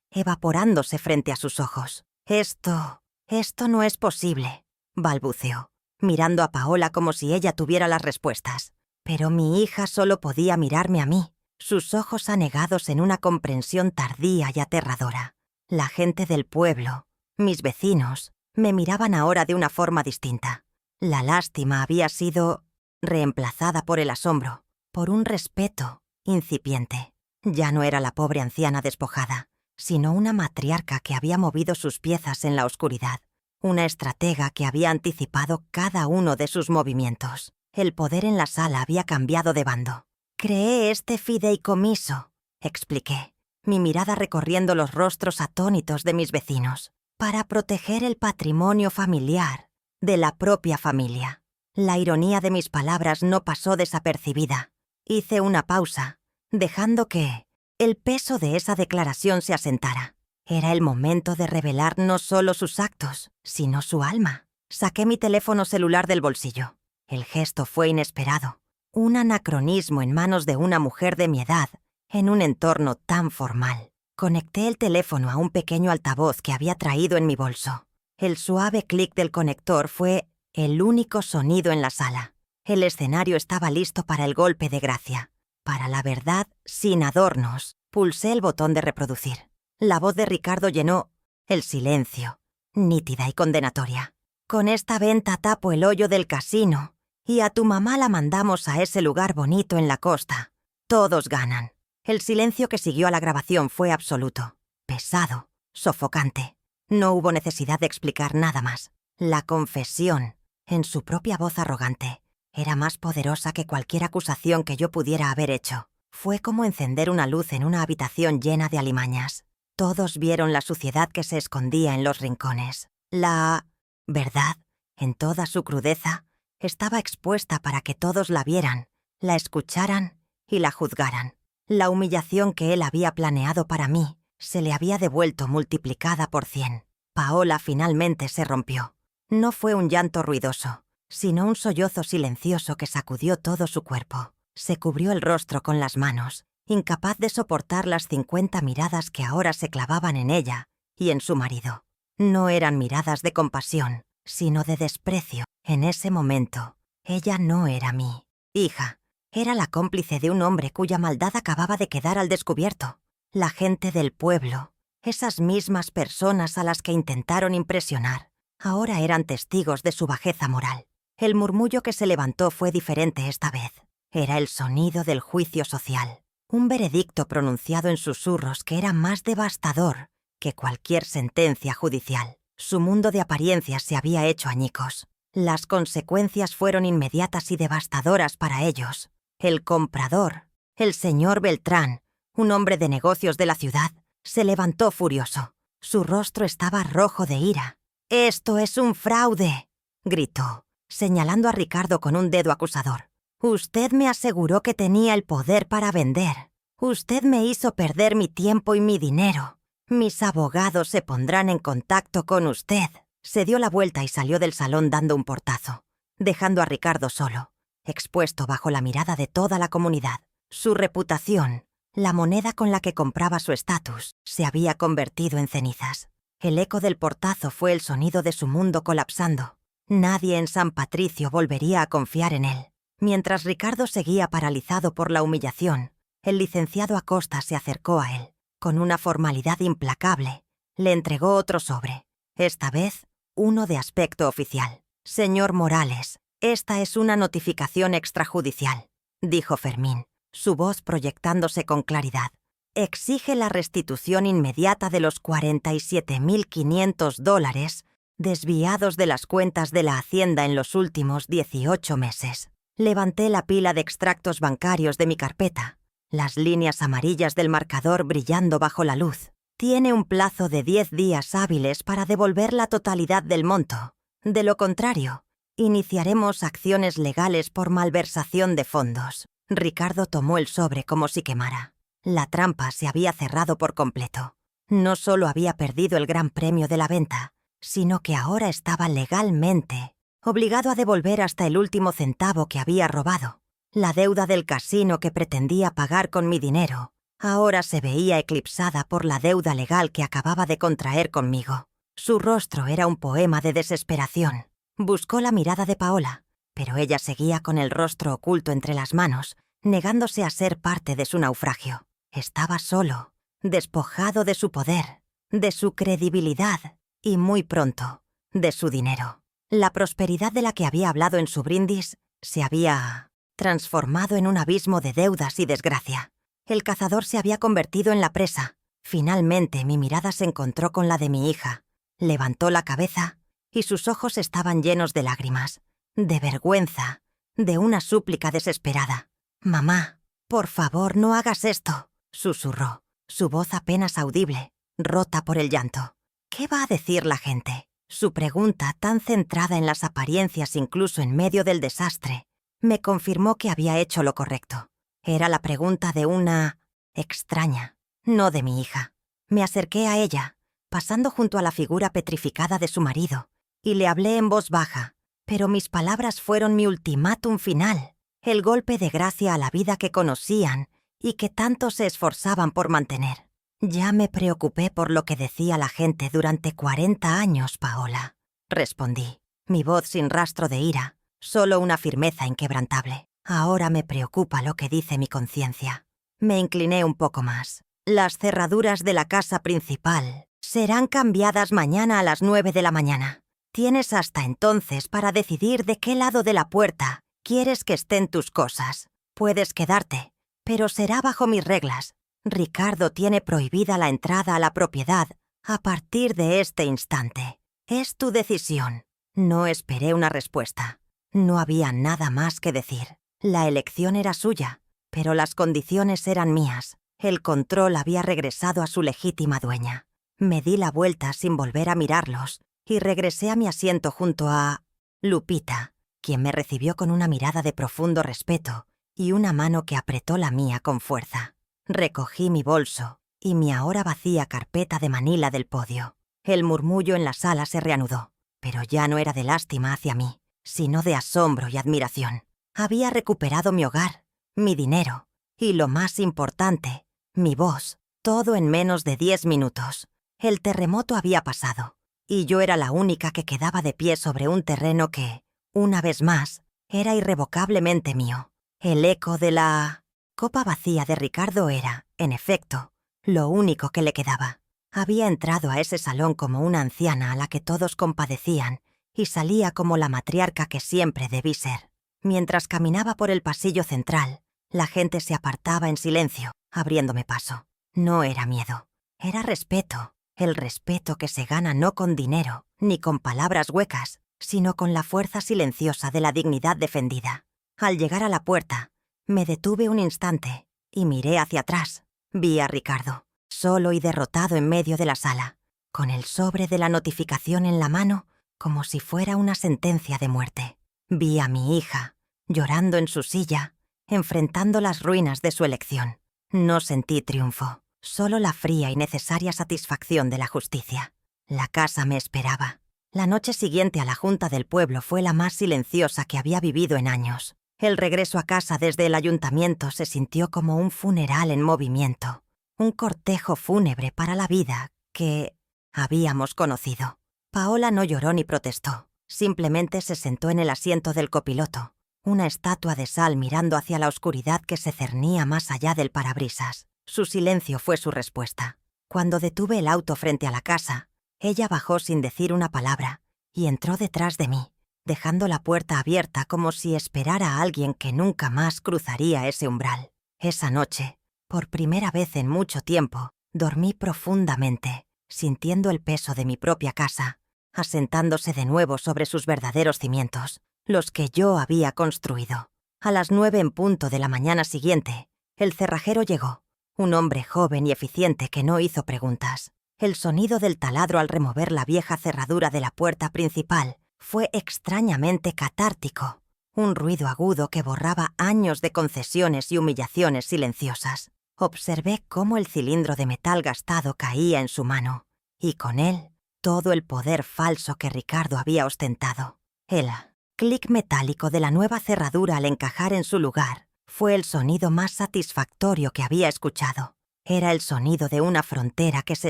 Speaker 1: evaporándose frente a sus ojos. Esto no es posible», balbuceó, mirando a Paola como si ella tuviera las respuestas. Pero mi hija solo podía mirarme a mí, sus ojos anegados en una comprensión tardía y aterradora. La gente del pueblo, mis vecinos, me miraban ahora de una forma distinta. La lástima había sido reemplazada por el asombro, por un respeto incipiente. Ya no era la pobre anciana despojada, sino una matriarca que había movido sus piezas en la oscuridad, una estratega que había anticipado cada uno de sus movimientos. El poder en la sala había cambiado de bando. «Creé este fideicomiso», expliqué, mi mirada recorriendo los rostros atónitos de mis vecinos, «para proteger el patrimonio familiar de la propia familia». La ironía de mis palabras no pasó desapercibida. Hice una pausa, dejando que el peso de esa declaración se asentara. Era el momento de revelar no solo sus actos, sino su alma. Saqué mi teléfono celular del bolsillo. El gesto fue inesperado. Un anacronismo en manos de una mujer de mi edad, en un entorno tan formal. Conecté el teléfono a un pequeño altavoz que había traído en mi bolso. El suave clic del conector fue el único sonido en la sala. El escenario estaba listo para el golpe de gracia. Para la verdad, sin adornos, pulsé el botón de reproducir. La voz de Ricardo llenó el silencio, nítida y condenatoria. Con esta venta tapo el hoyo del casino y a tu mamá la mandamos a ese lugar bonito en la costa. Todos ganan. El silencio que siguió a la grabación fue absoluto, pesado, sofocante. No hubo necesidad de explicar nada más. La confesión, en su propia voz arrogante, era más poderosa que cualquier acusación que yo pudiera haber hecho. Fue como encender una luz en una habitación llena de alimañas. Todos vieron la suciedad que se escondía en los rincones. La verdad, en toda su crudeza, estaba expuesta para que todos la vieran, la escucharan y la juzgaran. La humillación que él había planeado para mí se le había devuelto multiplicada por 100. Paola finalmente se rompió. No fue un llanto ruidoso, sino un sollozo silencioso que sacudió todo su cuerpo. Se cubrió el rostro con las manos, incapaz de soportar las 50 miradas que ahora se clavaban en ella y en su marido. No eran miradas de compasión, sino de desprecio. En ese momento, ella no era mi hija. Era la cómplice de un hombre cuya maldad acababa de quedar al descubierto. La gente del pueblo, esas mismas personas a las que intentaron impresionar, ahora eran testigos de su bajeza moral. El murmullo que se levantó fue diferente esta vez. Era el sonido del juicio social. Un veredicto pronunciado en susurros que era más devastador que cualquier sentencia judicial. Su mundo de apariencias se había hecho añicos. Las consecuencias fueron inmediatas y devastadoras para ellos. El comprador, el señor Beltrán, un hombre de negocios de la ciudad, se levantó furioso. Su rostro estaba rojo de ira. «¡Esto es un fraude!», gritó, señalando a Ricardo con un dedo acusador. «Usted me aseguró que tenía el poder para vender. Usted me hizo perder mi tiempo y mi dinero. Mis abogados se pondrán en contacto con usted». Se dio la vuelta y salió del salón dando un portazo, dejando a Ricardo solo, expuesto bajo la mirada de toda la comunidad. Su reputación, la moneda con la que compraba su estatus, se había convertido en cenizas. El eco del portazo fue el sonido de su mundo colapsando. Nadie en San Patricio volvería a confiar en él. Mientras Ricardo seguía paralizado por la humillación, el licenciado Acosta se acercó a él. Con una formalidad implacable, le entregó otro sobre. Esta vez, uno de aspecto oficial. «Señor Morales, esta es una notificación extrajudicial», dijo Fermín, su voz proyectándose con claridad. «Exige la restitución inmediata de los $47.500 desviados de las cuentas de la Hacienda en los últimos 18 meses. Levanté la pila de extractos bancarios de mi carpeta, las líneas amarillas del marcador brillando bajo la luz. Tiene un plazo de 10 días hábiles para devolver la totalidad del monto. De lo contrario, iniciaremos acciones legales por malversación de fondos». Ricardo tomó el sobre como si quemara. La trampa se había cerrado por completo. No solo había perdido el gran premio de la venta, sino que ahora estaba legalmente obligado a devolver hasta el último centavo que había robado. La deuda del casino que pretendía pagar con mi dinero ahora se veía eclipsada por la deuda legal que acababa de contraer conmigo. Su rostro era un poema de desesperación. Buscó la mirada de Paola, pero ella seguía con el rostro oculto entre las manos, negándose a ser parte de su naufragio. Estaba solo, despojado de su poder, de su credibilidad y, muy pronto, de su dinero. La prosperidad de la que había hablado en su brindis se había transformado en un abismo de deudas y desgracia. El cazador se había convertido en la presa. Finalmente mi mirada se encontró con la de mi hija. Levantó la cabeza y sus ojos estaban llenos de lágrimas, de vergüenza, de una súplica desesperada. «Mamá, por favor, no hagas esto», susurró, su voz apenas audible, rota por el llanto. ¿Qué va a decir la gente? Su pregunta, tan centrada en las apariencias incluso en medio del desastre, me confirmó que había hecho lo correcto. Era la pregunta de una extraña, no de mi hija. Me acerqué a ella, pasando junto a la figura petrificada de su marido, y le hablé en voz baja, pero mis palabras fueron mi ultimátum final, el golpe de gracia a la vida que conocían y que tanto se esforzaban por mantener. Ya me preocupé por lo que decía la gente durante 40 años, Paola, respondí, mi voz sin rastro de ira, solo una firmeza inquebrantable. Ahora me preocupa lo que dice mi conciencia. Me incliné un poco más. Las cerraduras de la casa principal serán cambiadas mañana a las 9 de la mañana. Tienes hasta entonces para decidir de qué lado de la puerta quieres que estén tus cosas. Puedes quedarte, pero será bajo mis reglas. Ricardo tiene prohibida la entrada a la propiedad a partir de este instante. Es tu decisión. No esperé una respuesta. No había nada más que decir. La elección era suya, pero las condiciones eran mías. El control había regresado a su legítima dueña. Me di la vuelta sin volver a mirarlos y regresé a mi asiento junto a Lupita, quien me recibió con una mirada de profundo respeto y una mano que apretó la mía con fuerza. Recogí mi bolso y mi ahora vacía carpeta de manila del podio. El murmullo en la sala se reanudó, pero ya no era de lástima hacia mí, sino de asombro y admiración. Había recuperado mi hogar, mi dinero y, lo más importante, mi voz, todo en menos de 10 minutos. El terremoto había pasado, y yo era la única que quedaba de pie sobre un terreno que, una vez más, era irrevocablemente mío. El eco de la copa vacía de Ricardo era, en efecto, lo único que le quedaba. Había entrado a ese salón como una anciana a la que todos compadecían y salía como la matriarca que siempre debí ser. Mientras caminaba por el pasillo central, la gente se apartaba en silencio, abriéndome paso. No era miedo, era respeto. El respeto que se gana no con dinero, ni con palabras huecas, sino con la fuerza silenciosa de la dignidad defendida. Al llegar a la puerta, me detuve un instante y miré hacia atrás. Vi a Ricardo, solo y derrotado en medio de la sala, con el sobre de la notificación en la mano como si fuera una sentencia de muerte. Vi a mi hija, llorando en su silla, enfrentando las ruinas de su elección. No sentí triunfo, solo la fría y necesaria satisfacción de la justicia. La casa me esperaba. La noche siguiente a la junta del pueblo fue la más silenciosa que había vivido en años. El regreso a casa desde el ayuntamiento se sintió como un funeral en movimiento, un cortejo fúnebre para la vida que habíamos conocido. Paola no lloró ni protestó. Simplemente se sentó en el asiento del copiloto, una estatua de sal mirando hacia la oscuridad que se cernía más allá del parabrisas. Su silencio fue su respuesta. Cuando detuve el auto frente a la casa, ella bajó sin decir una palabra y entró detrás de mí, dejando la puerta abierta como si esperara a alguien que nunca más cruzaría ese umbral. Esa noche, por primera vez en mucho tiempo, dormí profundamente, sintiendo el peso de mi propia casa, asentándose de nuevo sobre sus verdaderos cimientos, los que yo había construido. A las 9 en punto de la mañana siguiente, el cerrajero llegó, un hombre joven y eficiente que no hizo preguntas. El sonido del taladro al remover la vieja cerradura de la puerta principal fue extrañamente catártico, un ruido agudo que borraba años de concesiones y humillaciones silenciosas. Observé cómo el cilindro de metal gastado caía en su mano, y con él todo el poder falso que Ricardo había ostentado. El clic metálico de la nueva cerradura al encajar en su lugar fue el sonido más satisfactorio que había escuchado. Era el sonido de una frontera que se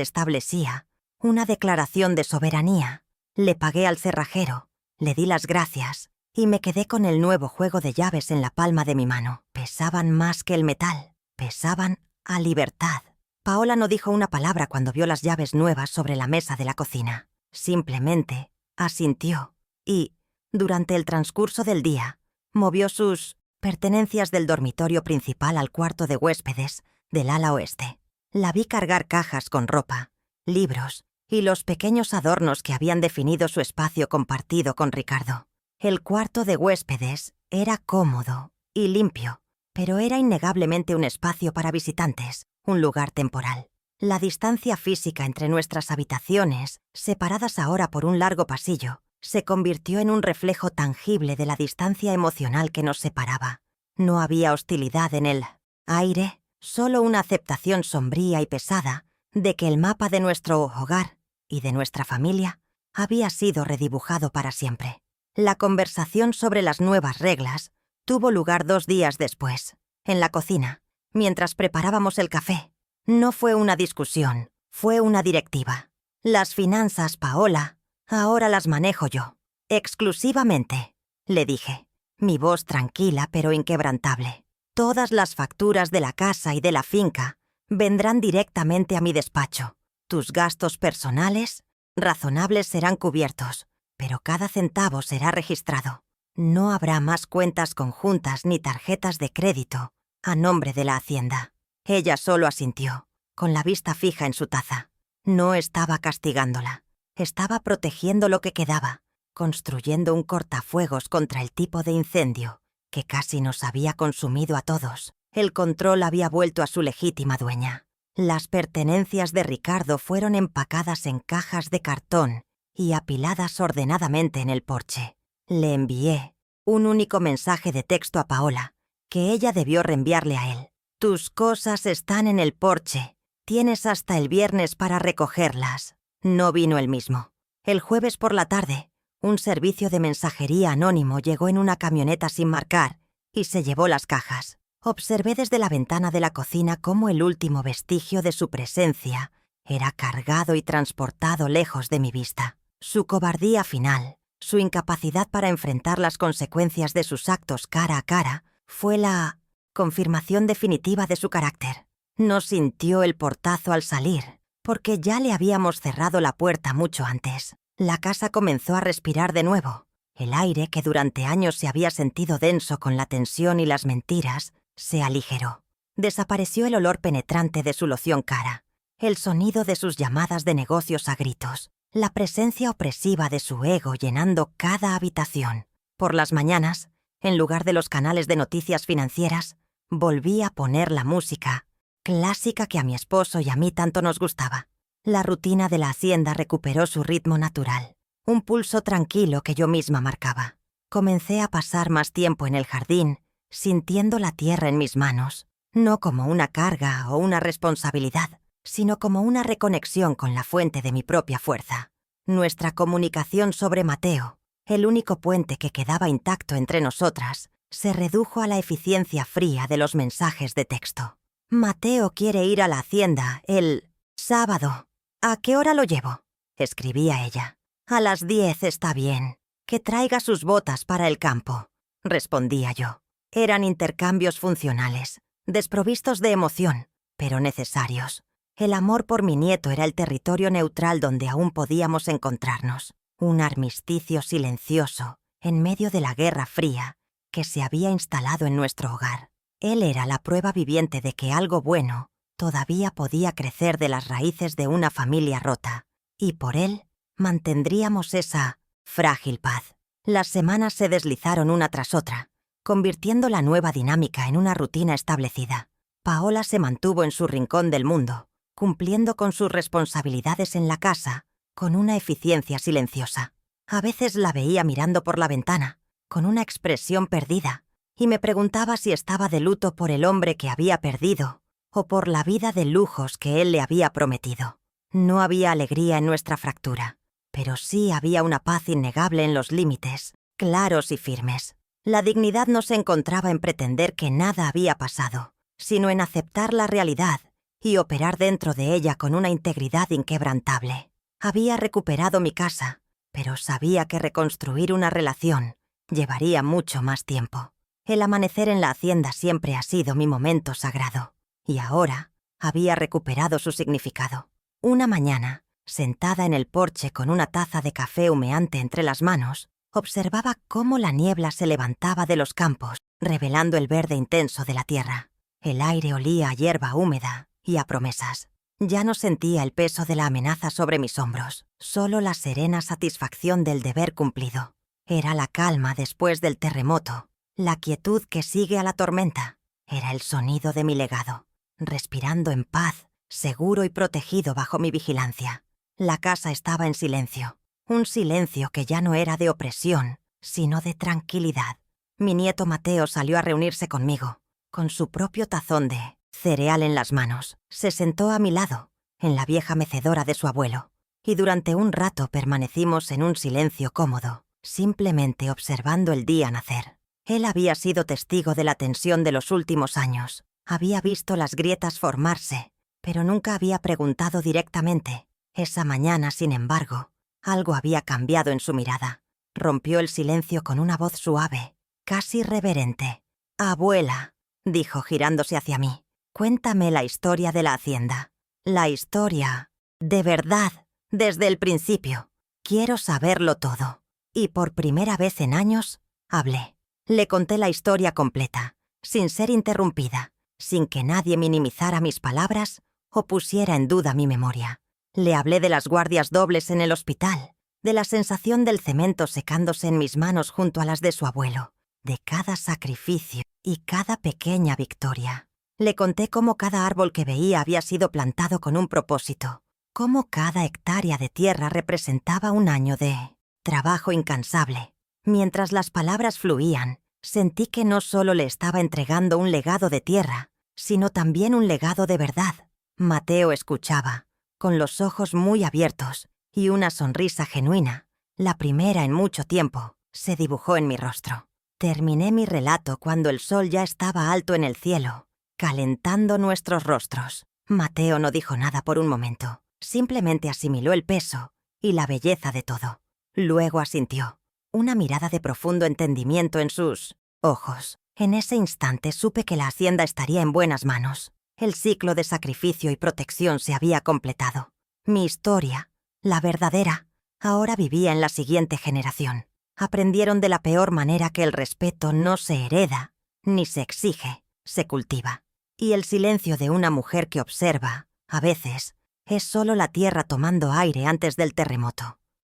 Speaker 1: establecía, una declaración de soberanía. Le pagué al cerrajero, le di las gracias y me quedé con el nuevo juego de llaves en la palma de mi mano. Pesaban más que el metal, pesaban a libertad. Paola no dijo una palabra cuando vio las llaves nuevas sobre la mesa de la cocina. Simplemente asintió y, durante el transcurso del día, movió sus pertenencias del dormitorio principal al cuarto de huéspedes del ala oeste. La vi cargar cajas con ropa, libros y los pequeños adornos que habían definido su espacio compartido con Ricardo. El cuarto de huéspedes era cómodo y limpio, pero era innegablemente un espacio para visitantes, un lugar temporal. La distancia física entre nuestras habitaciones, separadas ahora por un largo pasillo, se convirtió en un reflejo tangible de la distancia emocional que nos separaba. No había hostilidad en el aire, solo una aceptación sombría y pesada de que el mapa de nuestro hogar y de nuestra familia había sido redibujado para siempre. La conversación sobre las nuevas reglas tuvo lugar 2 días después, en la cocina, mientras preparábamos el café. No fue una discusión, fue una directiva. Las finanzas, Paola, ahora las manejo yo. Exclusivamente, le dije, mi voz tranquila pero inquebrantable. Todas las facturas de la casa y de la finca vendrán directamente a mi despacho. Tus gastos personales, razonables, serán cubiertos, pero cada centavo será registrado. No habrá más cuentas conjuntas ni tarjetas de crédito a nombre de la Hacienda. Ella solo asintió, con la vista fija en su taza. No estaba castigándola, estaba protegiendo lo que quedaba, construyendo un cortafuegos contra el tipo de incendio que casi nos había consumido a todos. El control había vuelto a su legítima dueña. Las pertenencias de Ricardo fueron empacadas en cajas de cartón y apiladas ordenadamente en el porche. Le envié un único mensaje de texto a Paola, que ella debió reenviarle a él. Tus cosas están en el porche. Tienes hasta el viernes para recogerlas. No vino el mismo. El jueves por la tarde, un servicio de mensajería anónimo llegó en una camioneta sin marcar y se llevó las cajas. Observé desde la ventana de la cocina cómo el último vestigio de su presencia era cargado y transportado lejos de mi vista. Su cobardía final, su incapacidad para enfrentar las consecuencias de sus actos cara a cara, fue la confirmación definitiva de su carácter. No sintió el portazo al salir, porque ya le habíamos cerrado la puerta mucho antes. La casa comenzó a respirar de nuevo. El aire, que durante años se había sentido denso con la tensión y las mentiras, se aligeró. Desapareció el olor penetrante de su loción cara, el sonido de sus llamadas de negocios a gritos, la presencia opresiva de su ego llenando cada habitación. Por las mañanas, en lugar de los canales de noticias financieras, volví a poner la música clásica que a mi esposo y a mí tanto nos gustaba. La rutina de la hacienda recuperó su ritmo natural, un pulso tranquilo que yo misma marcaba. Comencé a pasar más tiempo en el jardín, sintiendo la tierra en mis manos, no como una carga o una responsabilidad, sino como una reconexión con la fuente de mi propia fuerza. Nuestra comunicación sobre Mateo, el único puente que quedaba intacto entre nosotras, se redujo a la eficiencia fría de los mensajes de texto. Mateo quiere ir a la hacienda el sábado. ¿A qué hora lo llevo? Escribía ella. A las 10 está bien. Que traiga sus botas para el campo, respondía yo. Eran intercambios funcionales, desprovistos de emoción, pero necesarios. El amor por mi nieto era el territorio neutral donde aún podíamos encontrarnos. Un armisticio silencioso, en medio de la Guerra Fría, que se había instalado en nuestro hogar. Él era la prueba viviente de que algo bueno todavía podía crecer de las raíces de una familia rota, y por él mantendríamos esa frágil paz. Las semanas se deslizaron una tras otra, convirtiendo la nueva dinámica en una rutina establecida. Paola se mantuvo en su rincón del mundo, cumpliendo con sus responsabilidades en la casa con una eficiencia silenciosa. A veces la veía mirando por la ventana, con una expresión perdida, y me preguntaba si estaba de luto por el hombre que había perdido o por la vida de lujos que él le había prometido. No había alegría en nuestra fractura, pero sí había una paz innegable en los límites, claros y firmes. La dignidad no se encontraba en pretender que nada había pasado, sino en aceptar la realidad y operar dentro de ella con una integridad inquebrantable. Había recuperado mi casa, pero sabía que reconstruir una relación llevaría mucho más tiempo. El amanecer en la hacienda siempre ha sido mi momento sagrado, y ahora había recuperado su significado. Una mañana, sentada en el porche con una taza de café humeante entre las manos, observaba cómo la niebla se levantaba de los campos, revelando el verde intenso de la tierra. El aire olía a hierba húmeda y a promesas. Ya no sentía el peso de la amenaza sobre mis hombros, solo la serena satisfacción del deber cumplido. Era la calma después del terremoto, la quietud que sigue a la tormenta. Era el sonido de mi legado, respirando en paz, seguro y protegido bajo mi vigilancia. La casa estaba en silencio, un silencio que ya no era de opresión, sino de tranquilidad. Mi nieto Mateo salió a reunirse conmigo, con su propio tazón de cereal en las manos. Se sentó a mi lado, en la vieja mecedora de su abuelo. y durante un rato permanecimos en un silencio cómodo, simplemente observando el día nacer. Él había sido testigo de la tensión de los últimos años, había visto las grietas formarse, pero nunca había preguntado directamente. Esa mañana, sin embargo, algo había cambiado en su mirada. Rompió el silencio con una voz suave, casi reverente. «Abuela», dijo girándose hacia mí, «cuéntame la historia de la hacienda. La historia, de verdad, desde el principio. Quiero saberlo todo». Y por primera vez en años, hablé. Le conté la historia completa, sin ser interrumpida, sin que nadie minimizara mis palabras o pusiera en duda mi memoria. Le hablé de las guardias dobles en el hospital, de la sensación del cemento secándose en mis manos junto a las de su abuelo, de cada sacrificio y cada pequeña victoria. Le conté cómo cada árbol que veía había sido plantado con un propósito, cómo cada hectárea de tierra representaba un año de trabajo incansable. Mientras las palabras fluían, sentí que no solo le estaba entregando un legado de tierra, sino también un legado de verdad. Mateo escuchaba, con los ojos muy abiertos y una sonrisa genuina, la primera en mucho tiempo, se dibujó en mi rostro. Terminé mi relato cuando el sol ya estaba alto en el cielo, calentando nuestros rostros. Mateo no dijo nada por un momento, simplemente asimiló el peso y la belleza de todo. Luego asintió, una mirada de profundo entendimiento en sus ojos. En ese instante supe que la hacienda estaría en buenas manos. El ciclo de sacrificio y protección se había completado. Mi historia, la verdadera, ahora vivía en la siguiente generación. Aprendieron de la peor manera que el respeto no se hereda, ni se exige, se cultiva. Y el silencio de una mujer que observa, a veces, es solo la tierra tomando aire antes del terremoto.